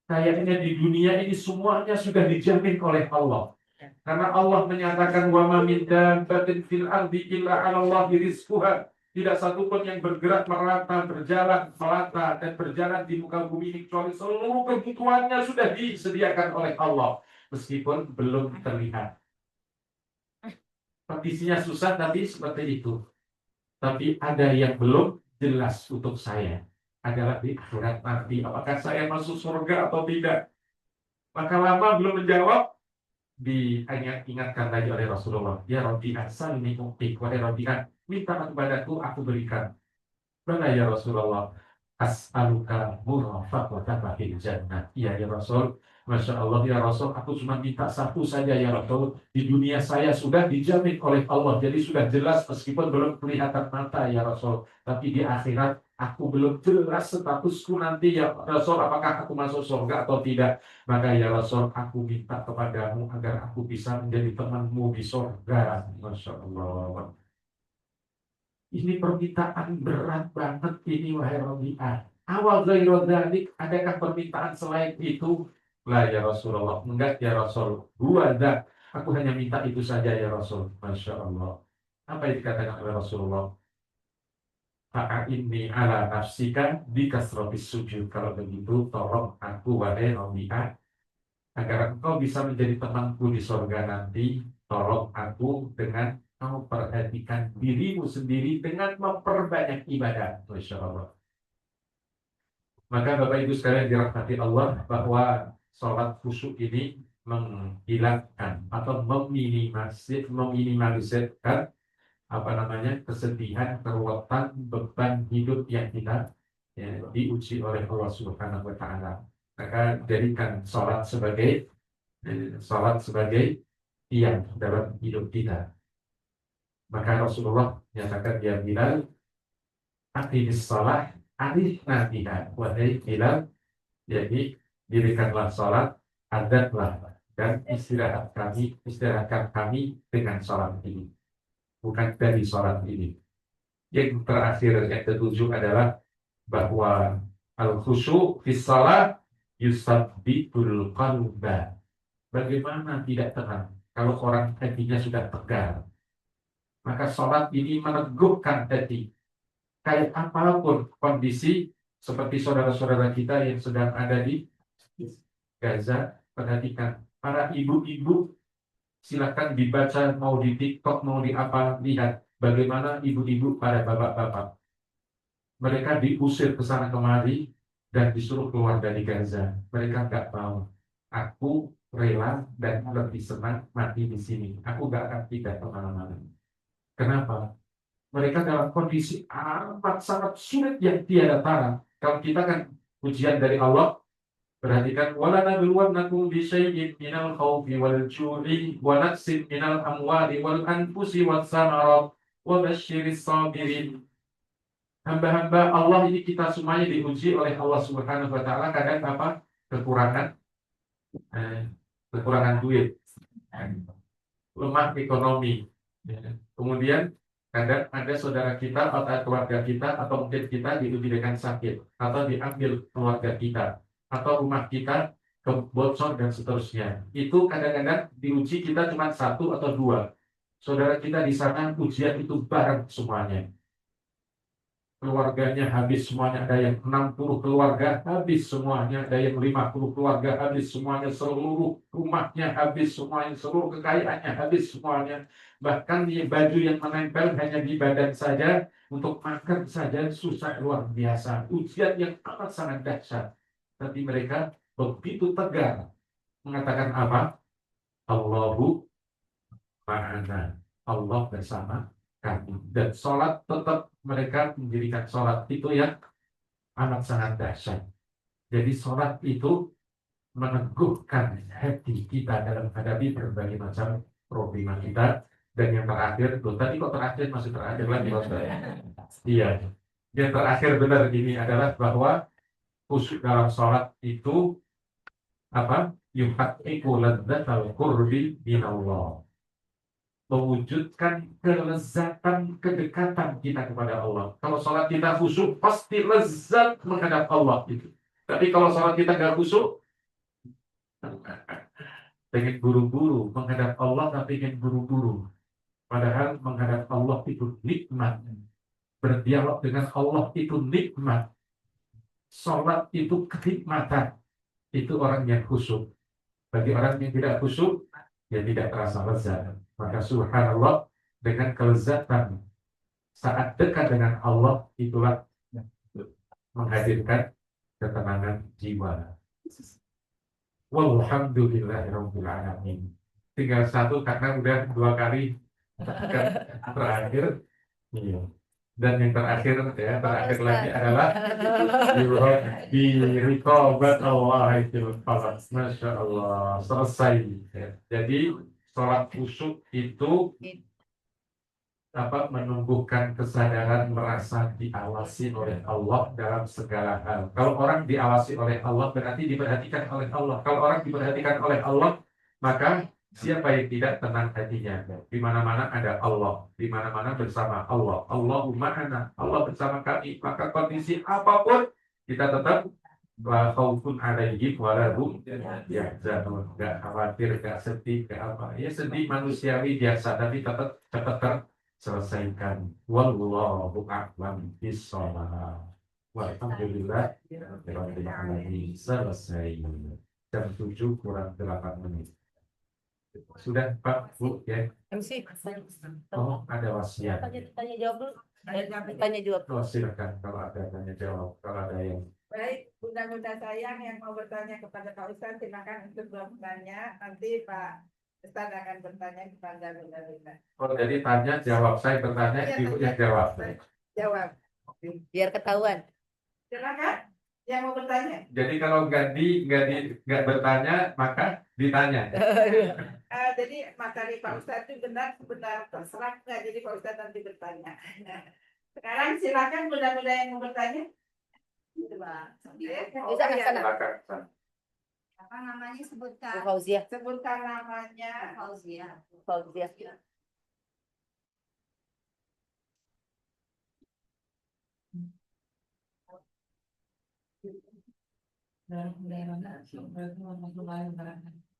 Kayaknya di dunia ini semuanya sudah dijamin oleh Allah. Karena Allah menyatakan wa ma min dabbatin fil ardi illa 'ala Allahi rizquha. Tidak satu pun yang bergerak merata, berjalan melata dan berjalan di muka bumi ini kecuali seluruh kebutuhannya sudah disediakan oleh Allah meskipun belum terlihat. Kondisinya susah tapi seperti itu. Tapi ada yang belum jelas untuk saya adalah di akhirat nanti. Apakah saya masuk surga atau tidak? Maka lama belum menjawab, diingatkan lagi oleh Rasulullah. Ya Rabbi asal ini uktik. Wahai Rabbi, minta kepadaku, aku berikan. Mana ya Rasulullah? As'aluka murafaqataka fil jannah. Iya ya Rasul. Masya Allah ya Rasul, aku cuma minta satu saja ya Rasul. Di dunia saya sudah dijamin oleh Allah. Jadi sudah jelas meskipun belum kelihatan mata ya Rasul. Tapi di akhirat aku belum jelas statusku nanti ya Rasul. Apakah aku masuk surga atau tidak. Maka ya Rasul, aku minta kepadamu agar aku bisa menjadi temanmu di surga. Masya Allah. Ini permintaan berat banget ini wahai Rabi'ah. Awal dari dzalik, adakah permintaan selain itu? Lah ya Rasulullah, enggak ya Rasul. Gua ada. Aku hanya minta itu saja ya Rasul. Masya Allah. Apa yang dikatakan oleh Rasulullah? Fa'inni ala nafsika di kasrotis sujud. Kalau begitu, tolong aku wahai Rabi'ah, agar engkau bisa menjadi temanku di surga nanti. Tolong aku dengan kamu perhatikan dirimu sendiri dengan memperbanyak ibadah. Masya Allah. Maka Bapak Ibu sekalian dirahmati Allah, bahwa sholat khusyuk ini menghilangkan atau meminimalisirkan apa namanya kesedihan, keruwetan, beban hidup yang kita ya, diuji oleh Allah Subhanahu Wa Taala. Maka jadikan sholat sebagai tiang dalam hidup kita. Maka Rasulullah menyatakan, dia Bilal, aqimis shalah arifna biha. Wahai Bilal, jadi dirikanlah sholat, adatlah dan istirahatkan kami dengan sholat ini, bukan dari sholat ini. Yang terakhir, yang ketujuh adalah bahwa al-khusyu' fi shalah yusabbitul qalba. Bagaimana tidak tenang kalau orang hatinya sudah tegar? Maka sholat ini meneguhkan hati. Kayak apapun kondisi, seperti saudara-saudara kita yang sedang ada di Gaza, perhatikan. Para ibu-ibu, silakan dibaca, mau di TikTok, mau di apa, lihat bagaimana ibu-ibu pada bapak-bapak. Mereka diusir ke sana kemari dan disuruh keluar dari Gaza. Mereka nggak mau. Aku rela dan lebih senang mati di sini. Aku nggak akan pindah kemana-mana. Kenapa? Mereka dalam kondisi amat sangat sulit yang tiada tara. Kalau kita kan ujian dari Allah, perhatikan, wala nabluwannakum bi syai'in minal khawfi wal ju'i wa naqsin minal amwali wal anfusi was samarat wa basyiris sabirin. Hamba-hamba Allah ini kita semuanya diuji oleh Allah Subhanahu Wa Taala. Kadang apa? Kekurangan duit, lemah ekonomi. Kemudian kadang ada saudara kita atau keluarga kita atau mungkin kita diuji dengan sakit, atau diambil keluarga kita, atau rumah kita bocor dan seterusnya. Itu kadang-kadang diuji kita cuma satu atau dua. Saudara kita di sana ujian itu bareng semuanya. keluarganya habis semuanya, ada yang 60 keluarga habis semuanya, ada yang 50 keluarga habis semuanya, seluruh rumahnya habis semuanya, seluruh kekayaannya habis semuanya. Bahkan baju yang menempel hanya di badan saja, untuk makan saja susah luar biasa. Ujian yang amat sangat dahsyat. Tapi mereka begitu tegar mengatakan apa? Allahu ma'ana. Allah bersama kami. Dan sholat tetap mereka mendirikan sholat itu yang amat sangat dahsyat. Jadi sholat itu meneguhkan hati kita dalam menghadapi berbagai macam problema kita. Dan yang terakhir, tuh, tadi kok terakhir masih terakhir lagi Mas? Iya. Yang terakhir benar ini adalah bahwa khusyuk dalam sholat itu apa? Yuhaqqiqu ladzatal qurbi minallah. Mewujudkan kelezatan kedekatan kita kepada Allah. Kalau sholat kita khusyuk, pasti lezat menghadap Allah itu. Tapi kalau sholat kita nggak khusyuk, pengen buru-buru menghadap Allah, tapi pengen buru-buru. Padahal menghadap Allah itu nikmat. Berdialog dengan Allah itu nikmat. Sholat itu kenikmatan. Itu orang yang khusyuk. Bagi orang yang tidak khusyuk, ya tidak terasa lezat. Maka subhanallah, dengan kelezatan saat dekat dengan Allah, itulah menghadirkan ketenangan jiwa. Walhamdulillahirabbil alamin. Tinggal satu karena udah 2 kali terakhir. Iya. Dan yang terakhir ya, terakhir lagi adalah di rikobat Allah itu. Masya Allah, selesai. Ya. Jadi sholat khusyuk itu menumbuhkan kesadaran merasa diawasi oleh Allah dalam segala hal. Kalau orang diawasi oleh Allah berarti diperhatikan oleh Allah. Kalau orang diperhatikan oleh Allah, maka siapa yang tidak tenang hatinya? Di mana-mana ada Allah, di mana-mana bersama Allah. Allahumma ana, Allah bersama kami. Maka kondisi apapun kita tetap la khaufun alaihim wa la hum yahzanun. Enggak khawatir, enggak sedih, enggak apa. Ya sedih manusiawi biasa, tapi tetap selesaikan. Wallahu a'lam bishawab. Walhamdulillah rabbil alamin. Selesai. Jam 7 kurang 8 menit. Sudah Pak Bu ya. MC. Oh, ada wasiat. Tanya jawab dulu. Tanya jawab. Oh, silakan kalau ada tanya jawab. Kalau ada yang Baik, bunda-bunda sayang yang mau bertanya kepada Pak Ustadz, silakan untuk bertanya. Nanti Pak Ustadz akan bertanya kepada bunda-bunda. Oh, jadi tanya jawab, saya bertanya, Iya, ibu yang jawab. Jawab. Biar ketahuan. Silakan yang mau bertanya. Jadi kalau nggak bertanya, maka ditanya. Jadi materi Pak Ustadz itu benar terserah nggak, jadi Pak Ustadz nanti bertanya. Sekarang silakan bunda-bunda yang mau bertanya. Bisa ke sana. Silakan. Apa namanya Bu sebutkan? Fauzia. Sebutkan namanya. Fauzia. Fauzia.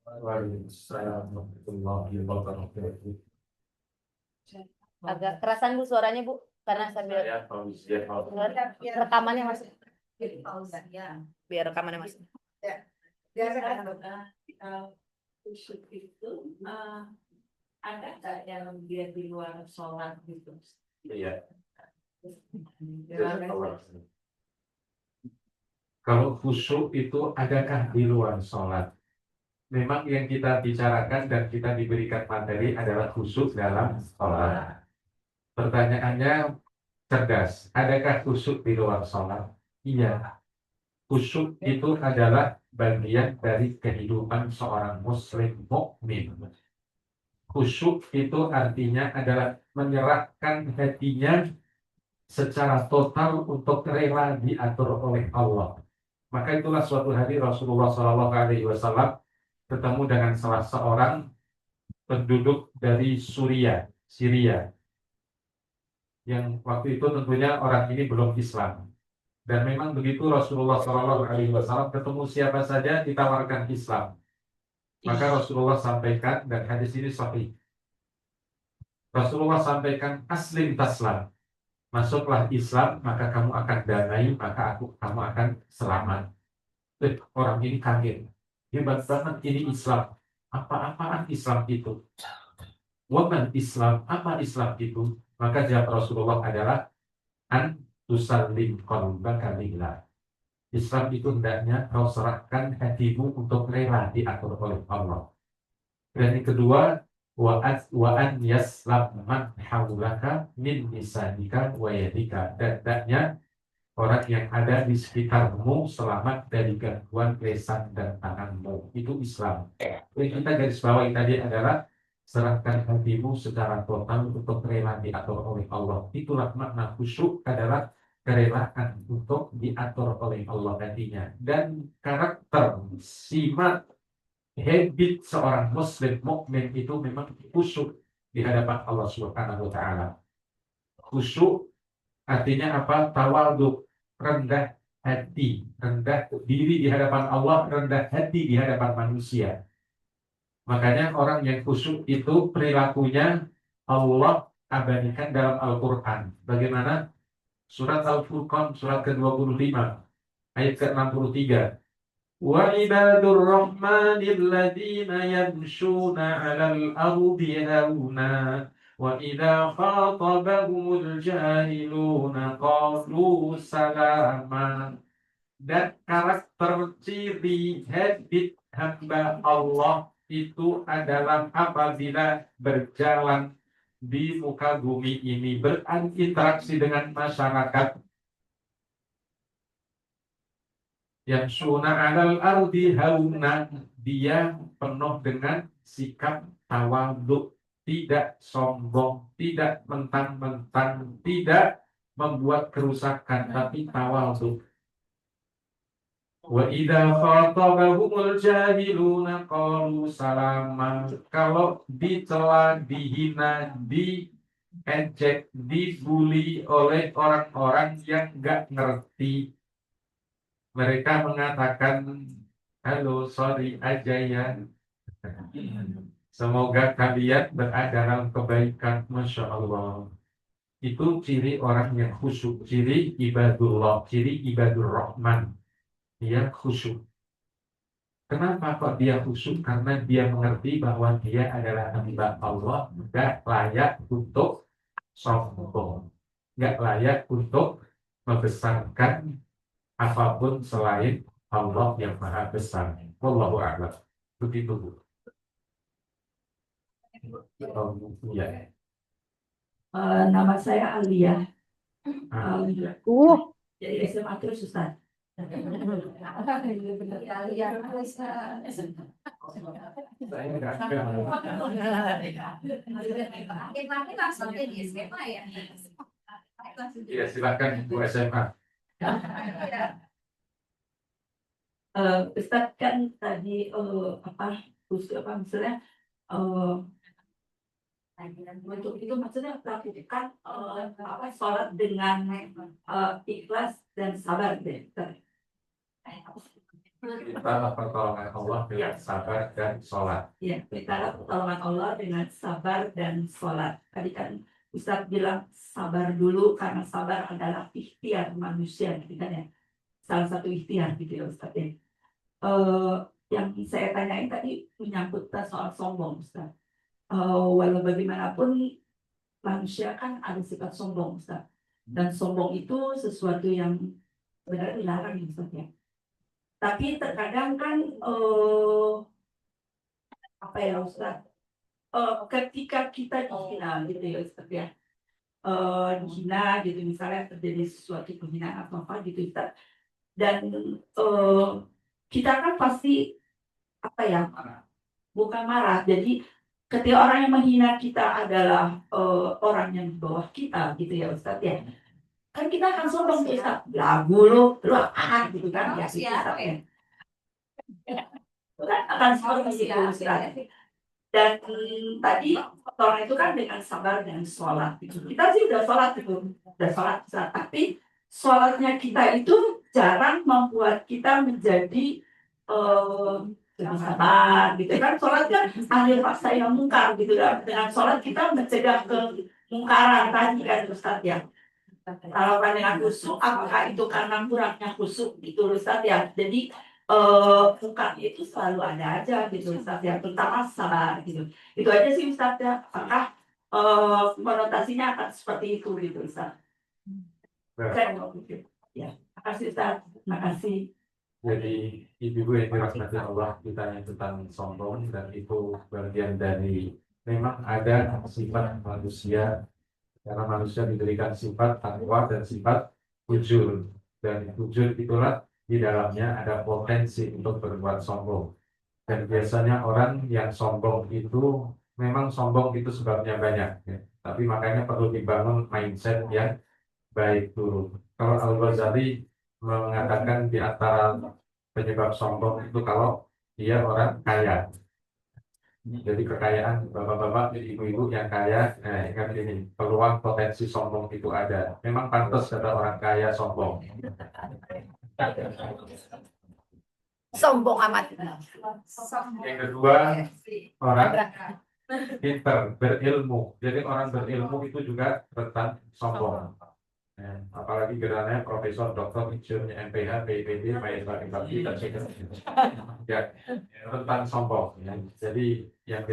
Waalaikumsalam warahmatullahi wabarakatuh. Agak kerasan Bu suaranya Bu, karena sambil Saya Fauzia. rekamannya masih. Fauzia. Biar rekamannya masih. Khusyuk itu ada nggak yang dia di luar sholat gitu? Iya. Terima Kalau khusyuk itu adakah di luar sholat? Memang yang kita bicarakan dan kita diberikan materi adalah khusyuk dalam sholat. Pertanyaannya cerdas. Adakah khusyuk di luar sholat? Iya. Khusyuk itu adalah bagian dari kehidupan seorang muslim mukmin. Khusyuk itu artinya adalah menyerahkan hatinya secara total untuk rela diatur oleh Allah. Maka itulah suatu hari Rasulullah SAW bertemu dengan salah seorang penduduk dari Syria, yang waktu itu tentunya orang ini belum Islam. Dan memang begitu Rasulullah SAW ketemu siapa saja ditawarkan Islam. Maka Rasulullah sampaikan, dan hadis ini sahih. Rasulullah sampaikan aslim taslam. Masuklah Islam, maka kamu akan damai, maka kamu akan selamat. Orang ini kaget. Hebat banget ini Islam. Apa-apaan Islam itu? Waman Islam, apa Islam itu? Maka jawab Rasulullah adalah an tusallim qalbaka lillah. Islam itu hendaknya kau serahkan hatimu untuk rela diatur oleh Allah. Dan yang kedua, wa an yaslam man haulaka min lisanika wa yadika. Dan hendaknya orang yang ada di sekitarmu selamat dari gangguan lisan dan tanganmu. Itu Islam. Jadi kita garis bawahi tadi adalah serahkan hatimu secara total untuk rela diatur oleh Allah. Itulah makna khusyuk, adalah kerelaan untuk diatur oleh Allah hatinya. Dan karakter, sifat, habit seorang muslim mukmin itu memang khusyuk di hadapan Allah Subhanahu wa taala. Khusyuk artinya apa? Tawadhu, rendah hati, rendah diri di hadapan Allah, rendah hati di hadapan manusia. Makanya orang yang khusyuk itu perilakunya Allah abadikan dalam Al-Quran. Bagaimana? Surat Al-Furqan, surat ke-25, ayat ke-63. Wa ibadur rahmanil ladzina yamshuna 'alal ardi hauna wa idza khatabahumul jahiluna qalu salama. Dan karakter ciri habit hamba Allah itu adalah apabila berjalan di muka bumi ini, berinteraksi dengan masyarakat, yang suna alal ardi hauna, dia penuh dengan sikap tawadhu, tidak sombong, tidak mentang-mentang, tidak membuat kerusakan, tapi tawadhu. Wa idza khatabahumul jahiluna qalu salama. Kalau dicela, dihina, diejek, dibully oleh orang-orang yang enggak ngerti, mereka mengatakan, halo, sorry aja ya. Semoga kalian berada dalam kebaikan. Masya Allah. Itu ciri orang yang khusyuk, ciri ibadullah, ciri ibadur rahman. Dia khusyuk. Kenapa kok dia khusyuk? Karena dia mengerti bahwa dia adalah hamba Allah, nggak layak untuk sombong, nggak layak untuk membesarkan apapun selain Allah yang maha besar. Wallahu a'lam. Begitu, Bu. Ya. Nama saya Alia. Ah. Jadi SMA terus Ustaz. Saya nggak langsung jadi SMA ya. Ya, silakan Bu SMA. Ustaz kan tadi misalnya untuk itu maksudnya lakukan sholat dengan ikhlas dan sabar deh. Mintalah pertolongan Allah dengan sabar dan sholat. Ya, mintalah pertolongan Allah dengan sabar dan sholat. Tadi kan Ustaz bilang sabar dulu karena sabar adalah ikhtiar manusia, gitu kan ya. Salah satu ikhtiar gitu ya Ustaz ya. Yang saya tanyain tadi menyangkut soal sombong Ustaz. Walau bagaimanapun manusia kan ada sifat sombong Ustaz. Dan sombong itu sesuatu yang benar dilarang Ustaz ya. Tapi terkadang kan Ustaz, ketika kita dihina gitu ya Ustaz ya, dihina gitu misalnya terjadi sesuatu penghinaan atau apa gitu Ustaz, dan kita kan pasti bukan marah. Jadi ketika orang yang menghina kita adalah orang yang di bawah kita gitu ya Ustaz ya, kan kita akan sombong tuh Ustaz, lagu lu apaan gitu kan ya gitu Ustaz ya. Kan akan sombong gitu Ustaz. Dan tadi orang itu kan dengan sabar dan sholat gitu. Kita sih udah sholat Ustaz, tapi sholatnya kita itu jarang membuat kita menjadi sabar gitu kan. Sholat kan ahli paksa yang mungkar gitu kan. Dengan sholat kita mencegah kemungkaran tadi kan Ustaz ya. Kalau dengan khusyuk, apakah itu karena kurangnya khusyuk gitu Ustaz ya? Jadi bukan itu selalu ada aja gitu Ustaz ya, terutama sabar gitu. Itu aja sih Ustaz ya. Apakah konotasinya akan seperti itu gitu Ustaz? Saya mau pikir. Ya, makasih Ustaz. Makasih. Jadi ibu-ibu yang dirahmati Allah, ditanya tentang sombong, dan itu bagian dari memang ada sifat manusia, karena manusia diberikan sifat takwa dan sifat ujur, dan ujur itulah di dalamnya ada potensi untuk berbuat sombong. Dan biasanya orang yang sombong itu memang sombong itu sebabnya banyak, ya. Tapi makanya perlu dibangun mindset yang baik dulu. Kalau Al-Ghazali mengatakan di antara penyebab sombong itu kalau dia orang kaya. Jadi kekayaan bapak-bapak, ibu-ibu yang kaya, ingat ini, peluang potensi sombong itu ada. Memang pantas kata orang kaya sombong. Sombong amat. Yang kedua, orang pinter, berilmu. Jadi orang berilmu itu juga rentan sombong. Apalagi gerannya profesor, doktor, insinyurnya MPH, PhD, maestro Bakti, dan sebagainya. Ya, rentan sombong. Ya. Jadi yang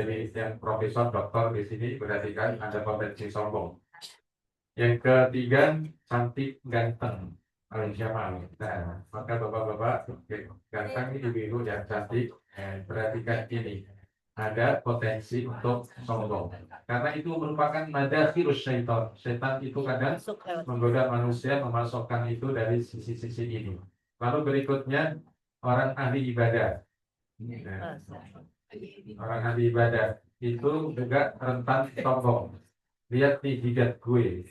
profesor, doktor di sini berarti kan ada potensi sombong. Yang ketiga, cantik, ganteng. Jamal. Nah, maka bapak-bapak ganteng ini ibu yang cantik, perhatikan ini. Ada potensi untuk sombong. Karena itu merupakan madakhirus syaitan. Syaitan itu kadang menggoda manusia, memasukkan itu dari sisi-sisi ini. Lalu berikutnya, orang ahli ibadah. Nah, orang ahli ibadah itu juga rentan sombong. Lihat nih jidat gue.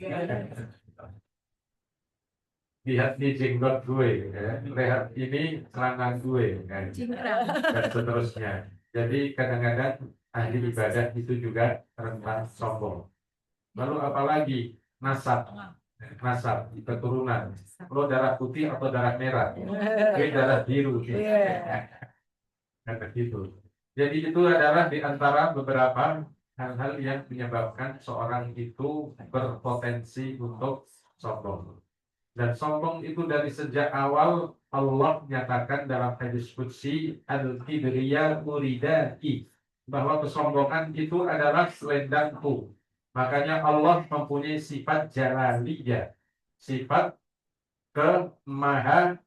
Lihat nih jenggot gue, ya. Lihat ini celana gue, ya. Dan seterusnya. Jadi kadang-kadang ahli ibadah itu juga rentan sombong. Lalu apalagi nasab, keturunan. Lo darah putih atau darah merah? Gue darah biru. Kata gitu. Jadi itu adalah di antara beberapa hal-hal yang menyebabkan seorang itu berpotensi untuk sombong. Dan sombong itu dari sejak awal Allah menyatakan dalam hadis qudsi al-kibriya uridai, bahwa kesombongan itu adalah selendangku. Makanya Allah mempunyai sifat jalaliyah, sifat kemaha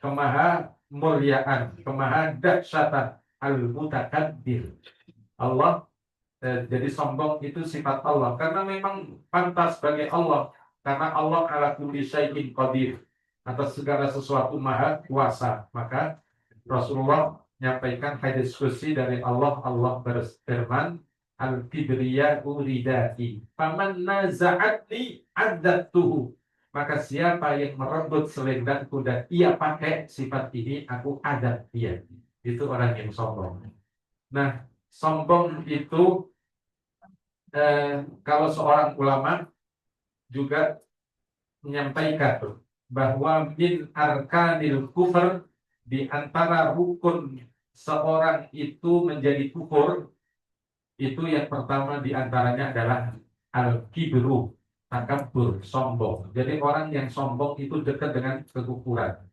kemaha muliaan, kemaha dahsyatan, al-mutakabbir. Allah jadi sombong itu sifat Allah, karena memang pantas bagi Allah. Karena Allah ala kulli syai'in qadir, atas segala sesuatu maha kuasa. Maka Rasulullah menyampaikan hadis qudsi dari Allah. Allah berfirman, al-kibriya'u ridai, faman naza'atni adzatuhu. Maka siapa yang merebut selendangku dan ia pakai sifat ini, aku adab dia. Itu orang yang sombong. Nah, sombong itu kalau seorang ulama juga menyampaikan bahwa min arkanil kufur, di antara rukun seorang itu menjadi kufur, itu yang pertama di antaranya adalah al-kibru, takabbur, sombong. Jadi orang yang sombong itu dekat dengan kekufuran.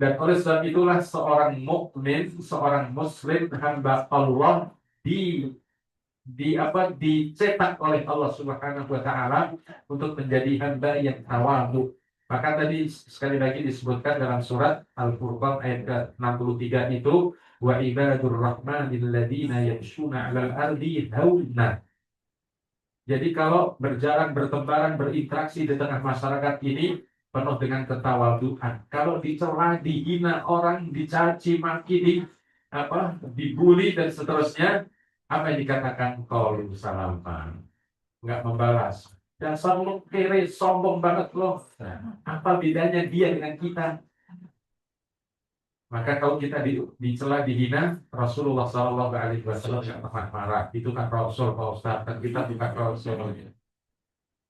Dan oleh sebab itulah seorang mukmin, seorang muslim, hamba Allah dicetak oleh Allah Subhanahu wa taala untuk menjadi hamba yang tawadhu. Maka tadi sekali lagi disebutkan dalam surat Al-Furqan ayat ke-63 itu, wa ibadur rahmanil ladzina yamshuna 'alal ardi hauna. Jadi kalau berjalan, bertebaran, berinteraksi di tengah masyarakat ini penuh dengan ketawaduan. Kalau dicela, dihina orang, dicaci maki, dibully dan seterusnya, apa yang dikatakan qalu salaman, nggak membalas. Dan sombong kere, sombong banget loh. Nah, apa bedanya dia dengan kita? Maka kalau kita dicela, dihina, Rasulullah SAW nggak pernah marah. Itu kan Rasul, Pak Ustaz, dan kita bukan Rasul.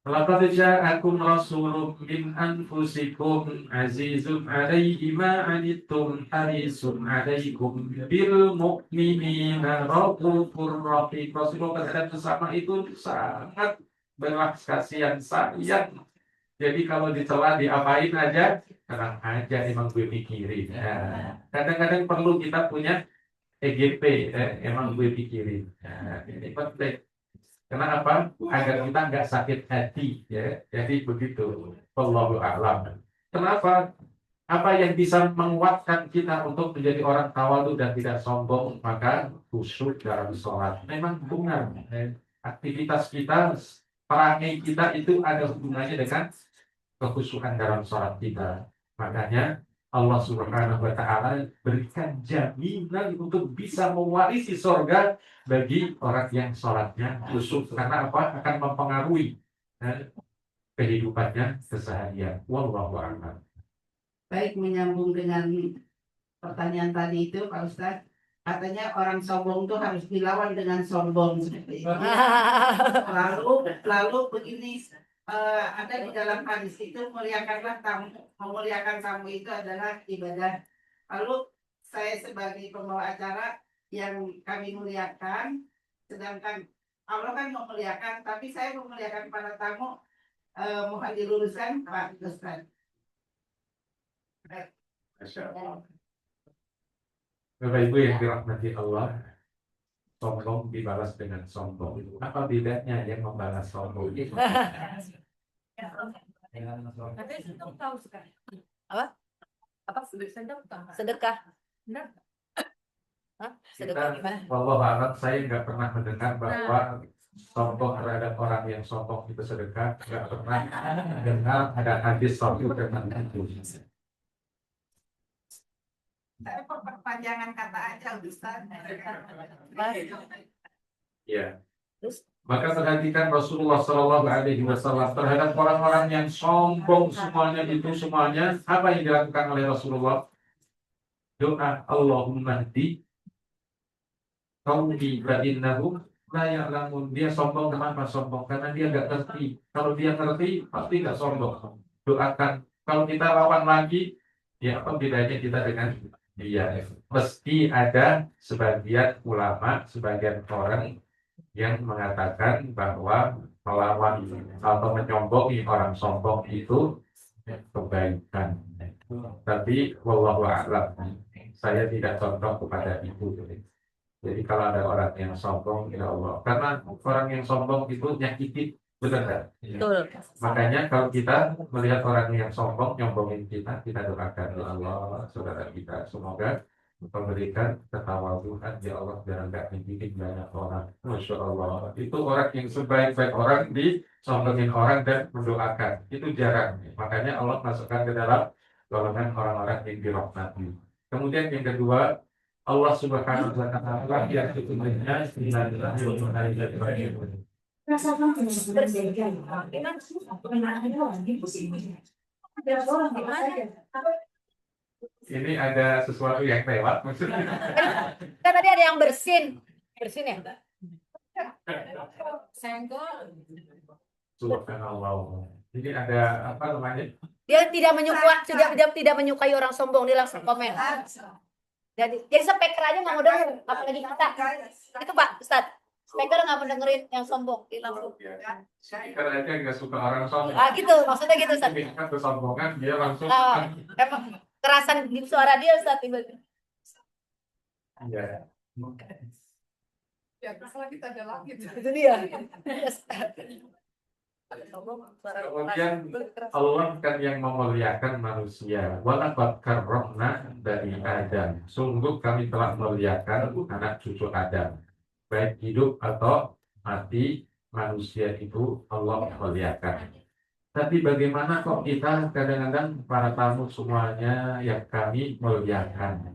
Laqad ja'akum rasulun min anfusikum azizun 'alaihi ma 'anittum harisun 'alaikum bil mu'minina raufur rahim. Rasulullah bersama itu sangat belas kasihan sayang. Jadi kalau dicela diapain aja, tenang aja emang gue pikirin. Nah, kadang-kadang perlu kita punya EGP, emang gue pikirin. Nah, ini penting. Kenapa? Agar kita nggak sakit hati, ya. Jadi begitu. Wallahu a'lam. Kenapa? Apa yang bisa menguatkan kita untuk menjadi orang tawadu dan tidak sombong, maka khusyuk dalam sholat. Memang benar, aktivitas kita, perangai kita itu ada hubungannya dengan kekhusyukan dalam sholat kita. Makanya Allah Subhanahu wa Ta'ala berikan jaminan untuk bisa mewarisi surga bagi orang yang sholatnya khusyuk. Karena apa? Akan mempengaruhi kehidupannya keseharian. Wallahu a'lam. Baik, menyambung dengan pertanyaan tadi itu Pak Ustadz, katanya orang sombong itu harus dilawan dengan sombong seperti itu. Lalu begini, ada di dalam hadis itu muliakanlah tamu, memuliakan tamu itu adalah ibadah. Lalu saya sebagai pembawa acara yang kami muliakan, sedangkan Allah kan memuliakan, tapi saya memuliakan para tamu, mohon diluruskan Pak Ustadz. Masya Allah. Bapak Ibu yang dirahmati Allah, sombong dibalas dengan sombong. Apa bedanya yang membalas sombong? Katanya sudah tahu sekarang. Apa? Sedekah. Sedekah. Benar. Hah? Sedekah Kita, gimana? Allah alam, saya nggak pernah mendengar bahwa sombong terhadap orang yang sombong itu sedekah. Nggak pernah dengar ada hadis sombong tentang itu. Saya perpanjangan kata aja Ustaz. Ya. Terus? Maka perhatikan Rasulullah Shallallahu Alaihi Wasallam terhadap orang-orang yang sombong semuanya apa yang dilakukan oleh Rasulullah? Doa Allahumma hdi qaumi fa innahum la ya'lamun. Dia sombong, kenapa sombong? Karena dia nggak ngerti. Kalau dia ngerti pasti nggak sombong. Doakan. Kalau kita lawan lagi, ya apa bedanya kita dengan dia? Mesti ada sebagian ulama, sebagian orang yang mengatakan bahwa melawan atau menyombongi orang sombong itu kebaikan. Tapi wallahu a'lam, saya tidak contoh kepada itu. Jadi kalau ada orang yang sombong, ya Allah, karena orang yang sombong itu nyakitin, benar kan? Betul. Makanya kalau kita melihat orang yang sombong nyombongin kita doakan ya Allah, saudara kita semoga memberikan ketawaduan ya Allah biar nggak bikin banyak orang. Masya Allah, itu orang yang sebaik-baik orang disombongin orang dan mendoakan itu jarang. Makanya Allah masukkan ke dalam golongan orang-orang yang dirahmati. Kemudian yang kedua, Allah Subhanahu wa Ta'ala yang sesungguhnya ini ada sesuatu yang lewat maksudnya. Kan tadi ada yang bersin ya? Senggol. Subhanallah. Ini ada apa namanya? Dia tidak menyukai orang sombong, dia langsung komen. Jadi speaker aja nggak mau denger, apalagi kita. Itu Pak Ustadz, speaker nggak mau dengerin yang sombong, dia langsung. Speaker aja nggak suka orang sombong. Gitu, maksudnya gitu Ustadz. Ini kan kesombongan dia langsung. Emang kerasan di suara dia Ustadz tiba-tiba. Iya. Ya, masalah kita ada langit. Itu dia. Kemudian Allah kan yang memuliakan manusia. Walaqad karramna bani Adam. Sungguh kami telah memuliakan anak cucu Adam. Baik hidup atau mati, manusia itu Allah muliakan. Tapi bagaimana kok kita kadang-kadang para tamu semuanya yang kami muliakan?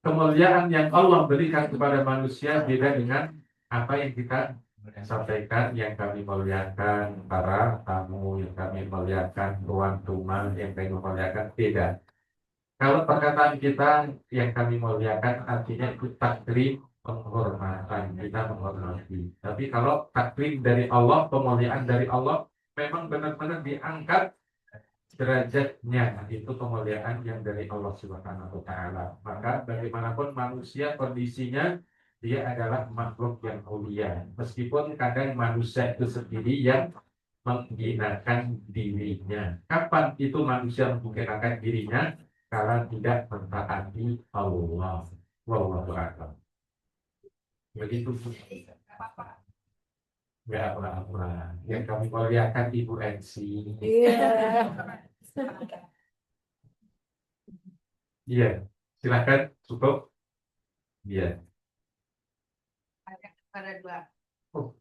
Kemuliaan yang Allah berikan kepada manusia beda dengan apa yang kita sampaikan, yang kami muliakan para tamu, yang kami muliakan tuan rumah, yang kami muliakan beda. Kalau perkataan kita yang kami muliakan artinya itu takrim, penghormatan, kita menghormati. Tapi kalau takrim dari Allah, pemuliaan dari Allah, memang benar-benar diangkat derajatnya, itu kemuliaan yang dari Allah Subhanahu wa Ta'ala. Maka bagaimanapun manusia kondisinya dia adalah makhluk yang mulia. Meskipun kadang manusia itu sendiri yang menghinakan dirinya. Kapan itu manusia menghinakan dirinya? Kalau tidak mentaati Allah. Wallahu a'lam. Begitu. Nggak apa-apa. Yang kami muliakan Ibu Ensi. Iya, silakan cukup. Iya. Pada dua. Oh,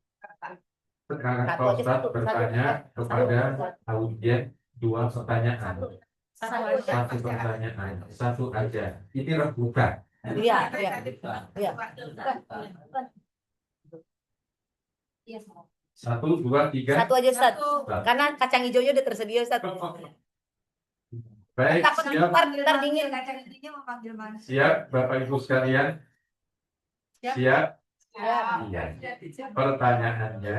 sekarang Satu Pak aja, Ustadz satu. bertanya kepada audien 2 pertanyaan. Satu pertanyaan, satu aja. Ini rebutan. Iya, iya. Iya. 1, 2, 3. Satu aja Ustaz. Karena kacang hijaunya udah tersedia Ustaz. Baik, Takut siap. ntar dingin. Siap, Bapak Ibu sekalian. Siap. Ya. Iya. Pertanyaannya,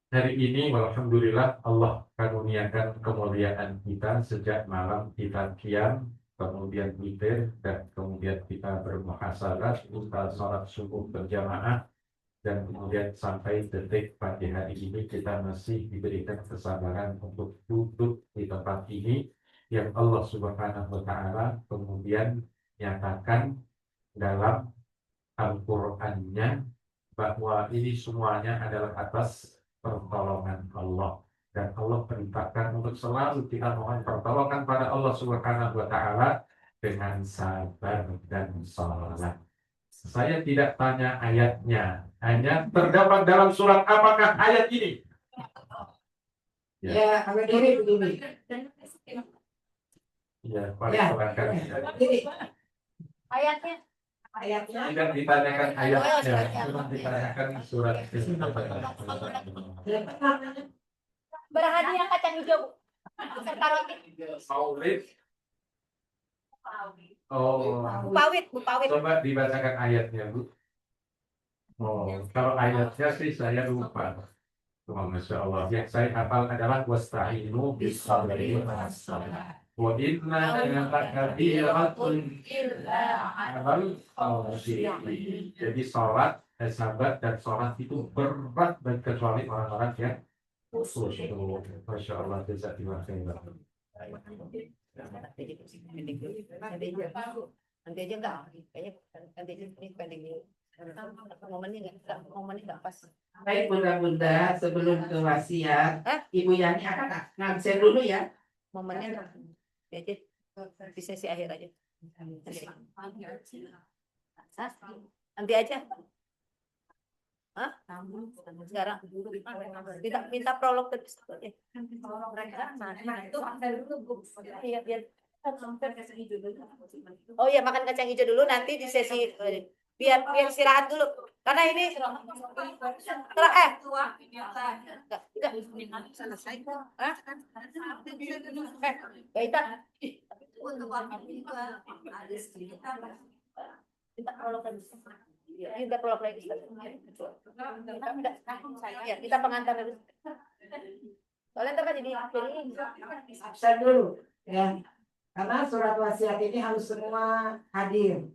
hari ini alhamdulillah Allah karuniakan kemuliaan kita sejak malam kita qiyam, kemudian witir, dan kemudian kita bermuhasabah untuk sholat subuh berjamaah, dan kemudian sampai detik pagi hari ini kita masih diberikan kesabaran untuk duduk di tempat ini yang Allah Subhanahu wa Ta'ala kemudian nyatakan dalam Al-Qur'annya bahwa ini semuanya adalah atas pertolongan Allah, dan Allah perintahkan untuk selalu kita mohon pertolongan pada Allah Subhanahu wa Ta'ala dengan sabar dan salat. Saya tidak tanya ayatnya, hanya terdapat dalam surat apakah ayat ini? Ya, kami diri begini. Ya, Pak, Ya. silakan. Diri. Ayatnya. Ayatnya. Tidak ditanyakan ayatnya, suratnya. cuma ditanyakan surat. Berhadiah kacang hijau, Bu. Serta roti. Maulid. Oh, Bu Pawit, Bu Pawit. coba dibacakan ayatnya, Bu. Oh, kalau ayatnya sih saya lupa. Oh, Masya Allah. Yang saya hafal adalah wasta'inu bis-sabri was-salah. Wa inna lakabiratun amal khashiyin. Jadi sholat, sabat dan sholat itu berat bagi kecuali orang-orang yang khusyuk. Masya Allah, jazakallahu khairan. Nanti aja enggak, kayaknya nanti aja ini pending dulu. Momennya enggak pas. Baik bunda-bunda, sebelum ke wasiat, Hah? Ibu Yani akan ngabsen dulu ya. Momennya enggak. Ya aja di sesi akhir aja. Nanti aja. Hah? Sekarang minta prolog terus. Iya, biar oh iya, makan kacang hijau dulu, nanti di sesi biar istirahat dulu karena ini kita prolog lagi. Kita prolog lagi. Ya, kita pengantar dulu. Soalnya ntar kan jadi Absen dulu ya. Karena surat wasiat ini harus semua hadir.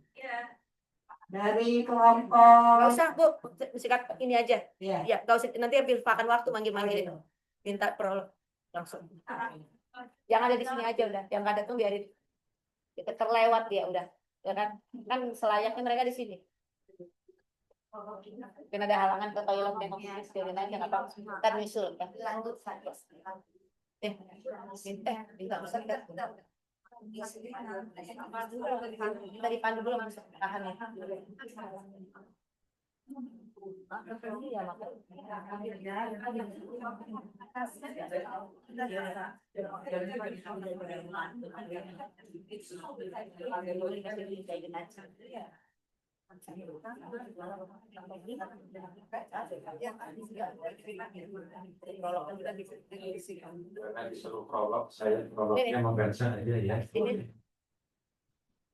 Dari nggak kelompok. usah Bu, sikat ini aja. Ya. Ya, nggak usah, nanti makan waktu manggil-manggil. Minta prolog langsung. Yang ada di sini aja udah, yang nggak ada tuh biarin. Kita terlewat dia udah, ya kan? Kan selayaknya mereka di sini. Mungkin ada halangan ke toilet yang biarin aja nggak apa-apa. Ntar nyusul kan. Nggak usah kita dipandu dulu mas tahan ya. Iya, Karena disuruh prolog, saya prolognya membaca aja ya.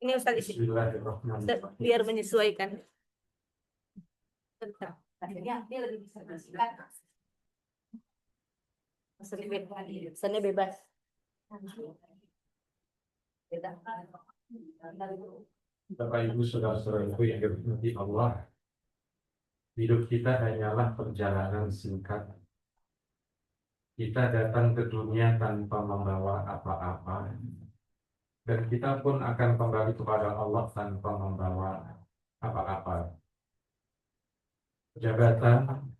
ini Ustaz isi Bismillahirrahmanirrahim. biar menyesuaikan. Ya, dia lebih bisa bersihkan. Pesannya bebas. Beda. Bapak Ibu saudara-saudaraku yang dirahmati Allah, hidup kita hanyalah perjalanan singkat. Kita datang ke dunia tanpa membawa apa-apa, dan kita pun akan kembali kepada Allah tanpa membawa apa-apa. Jabatan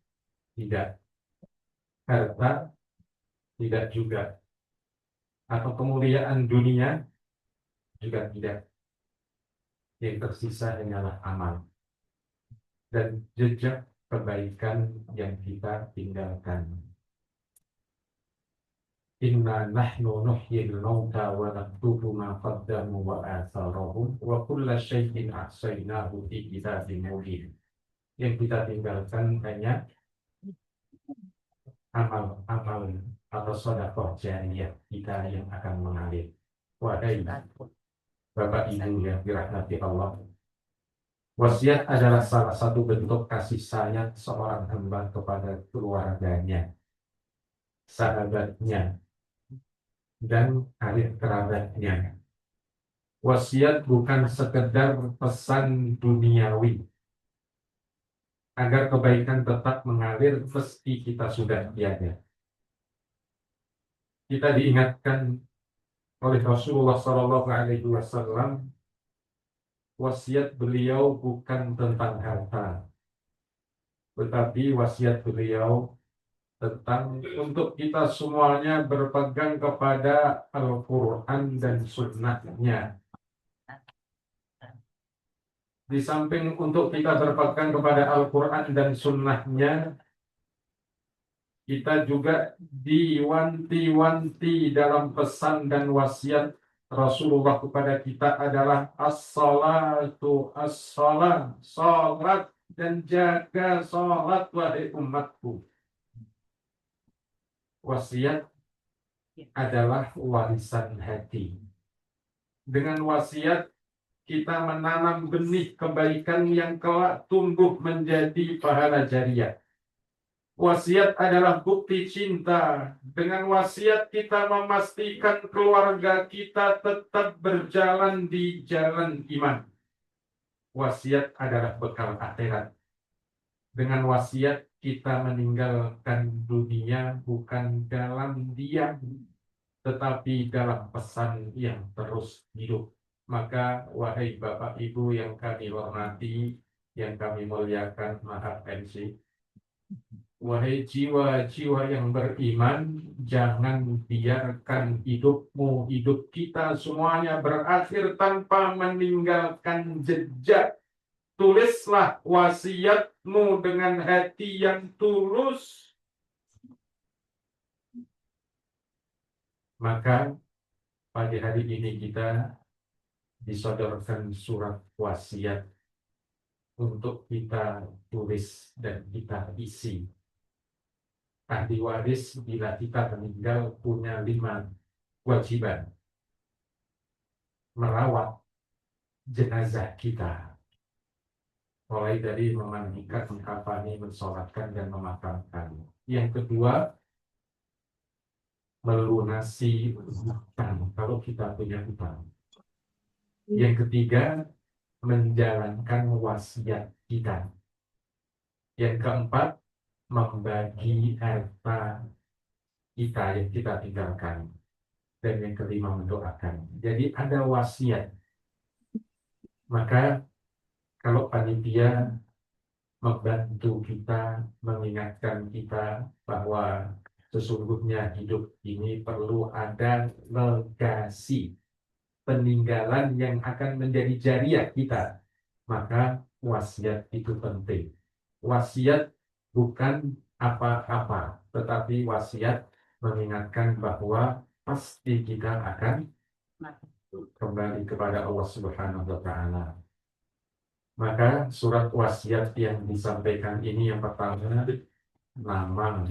tidak, harta tidak juga, atau kemuliaan dunia juga tidak. Yang tersisa hanyalah amal dan jejak kebaikan yang kita tinggalkan. Inna nahnu nuhyil mauta wa naktubu ma qaddamu wa atharahum wa kulla syai'in ahsaynahu fi kitabim mubin. Yang kita tinggalkan hanya amal-amal atau sedekah jariyah kita yang akan mengalir. Wahai Bapak Ibu yang dirahmati Allah, wasiat adalah salah satu bentuk kasih sayang seorang hamba kepada keluarganya, sahabatnya, dan karib kerabatnya. Wasiat bukan sekedar pesan duniawi agar kebaikan tetap mengalir meski kita sudah tiada. Kita diingatkan oleh Rasulullah SAW, wasiat beliau bukan tentang harta, tetapi wasiat beliau tentang untuk kita semuanya berpegang kepada Al-Quran dan Sunnahnya. Di samping untuk kita berpegang kepada Al-Quran dan Sunnahnya, kita juga diwanti-wanti dalam pesan dan wasiat Rasulullah kepada kita adalah as-salatu as-salat, salat dan jaga salat wahai umatku. Wasiat adalah warisan hati. Dengan wasiat kita menanam benih kebaikan yang kelak tumbuh menjadi pahala jariyah. Wasiat adalah bukti cinta. Dengan wasiat kita memastikan keluarga kita tetap berjalan di jalan iman. Wasiat adalah bekal akhirat. Dengan wasiat kita meninggalkan dunia bukan dalam diam, tetapi dalam pesan yang terus hidup. Maka wahai Bapak Ibu yang kami hormati, yang kami muliakan, maaf MC, wahai jiwa-jiwa yang beriman, jangan biarkan hidup kita semuanya berakhir tanpa meninggalkan jejak. Tulislah wasiatmu dengan hati yang tulus. Maka pagi hari ini kita disodorkan surat wasiat untuk kita tulis dan kita isi. Ahli waris bila kita meninggal punya 5 kewajiban. Merawat jenazah kita, mulai dari memandikan, mengkafani, mensolatkan, dan memakamkan. Yang kedua, melunasi hutang kalau kita punya hutang. Yang ketiga, menjalankan wasiat kita. Yang keempat, membagi harta kita yang kita tinggalkan. Dan yang kelima, mendoakan. Jadi ada wasiat. Maka kalau panitia membantu kita, mengingatkan kita bahwa sesungguhnya hidup ini perlu ada legasi, peninggalan yang akan menjadi jariyah kita, maka wasiat itu penting. Wasiat bukan apa-apa, tetapi wasiat mengingatkan bahwa pasti kita akan kembali kepada Allah Subhanahu wa Ta'ala. Maka surat wasiat yang disampaikan ini yang pertama, nama,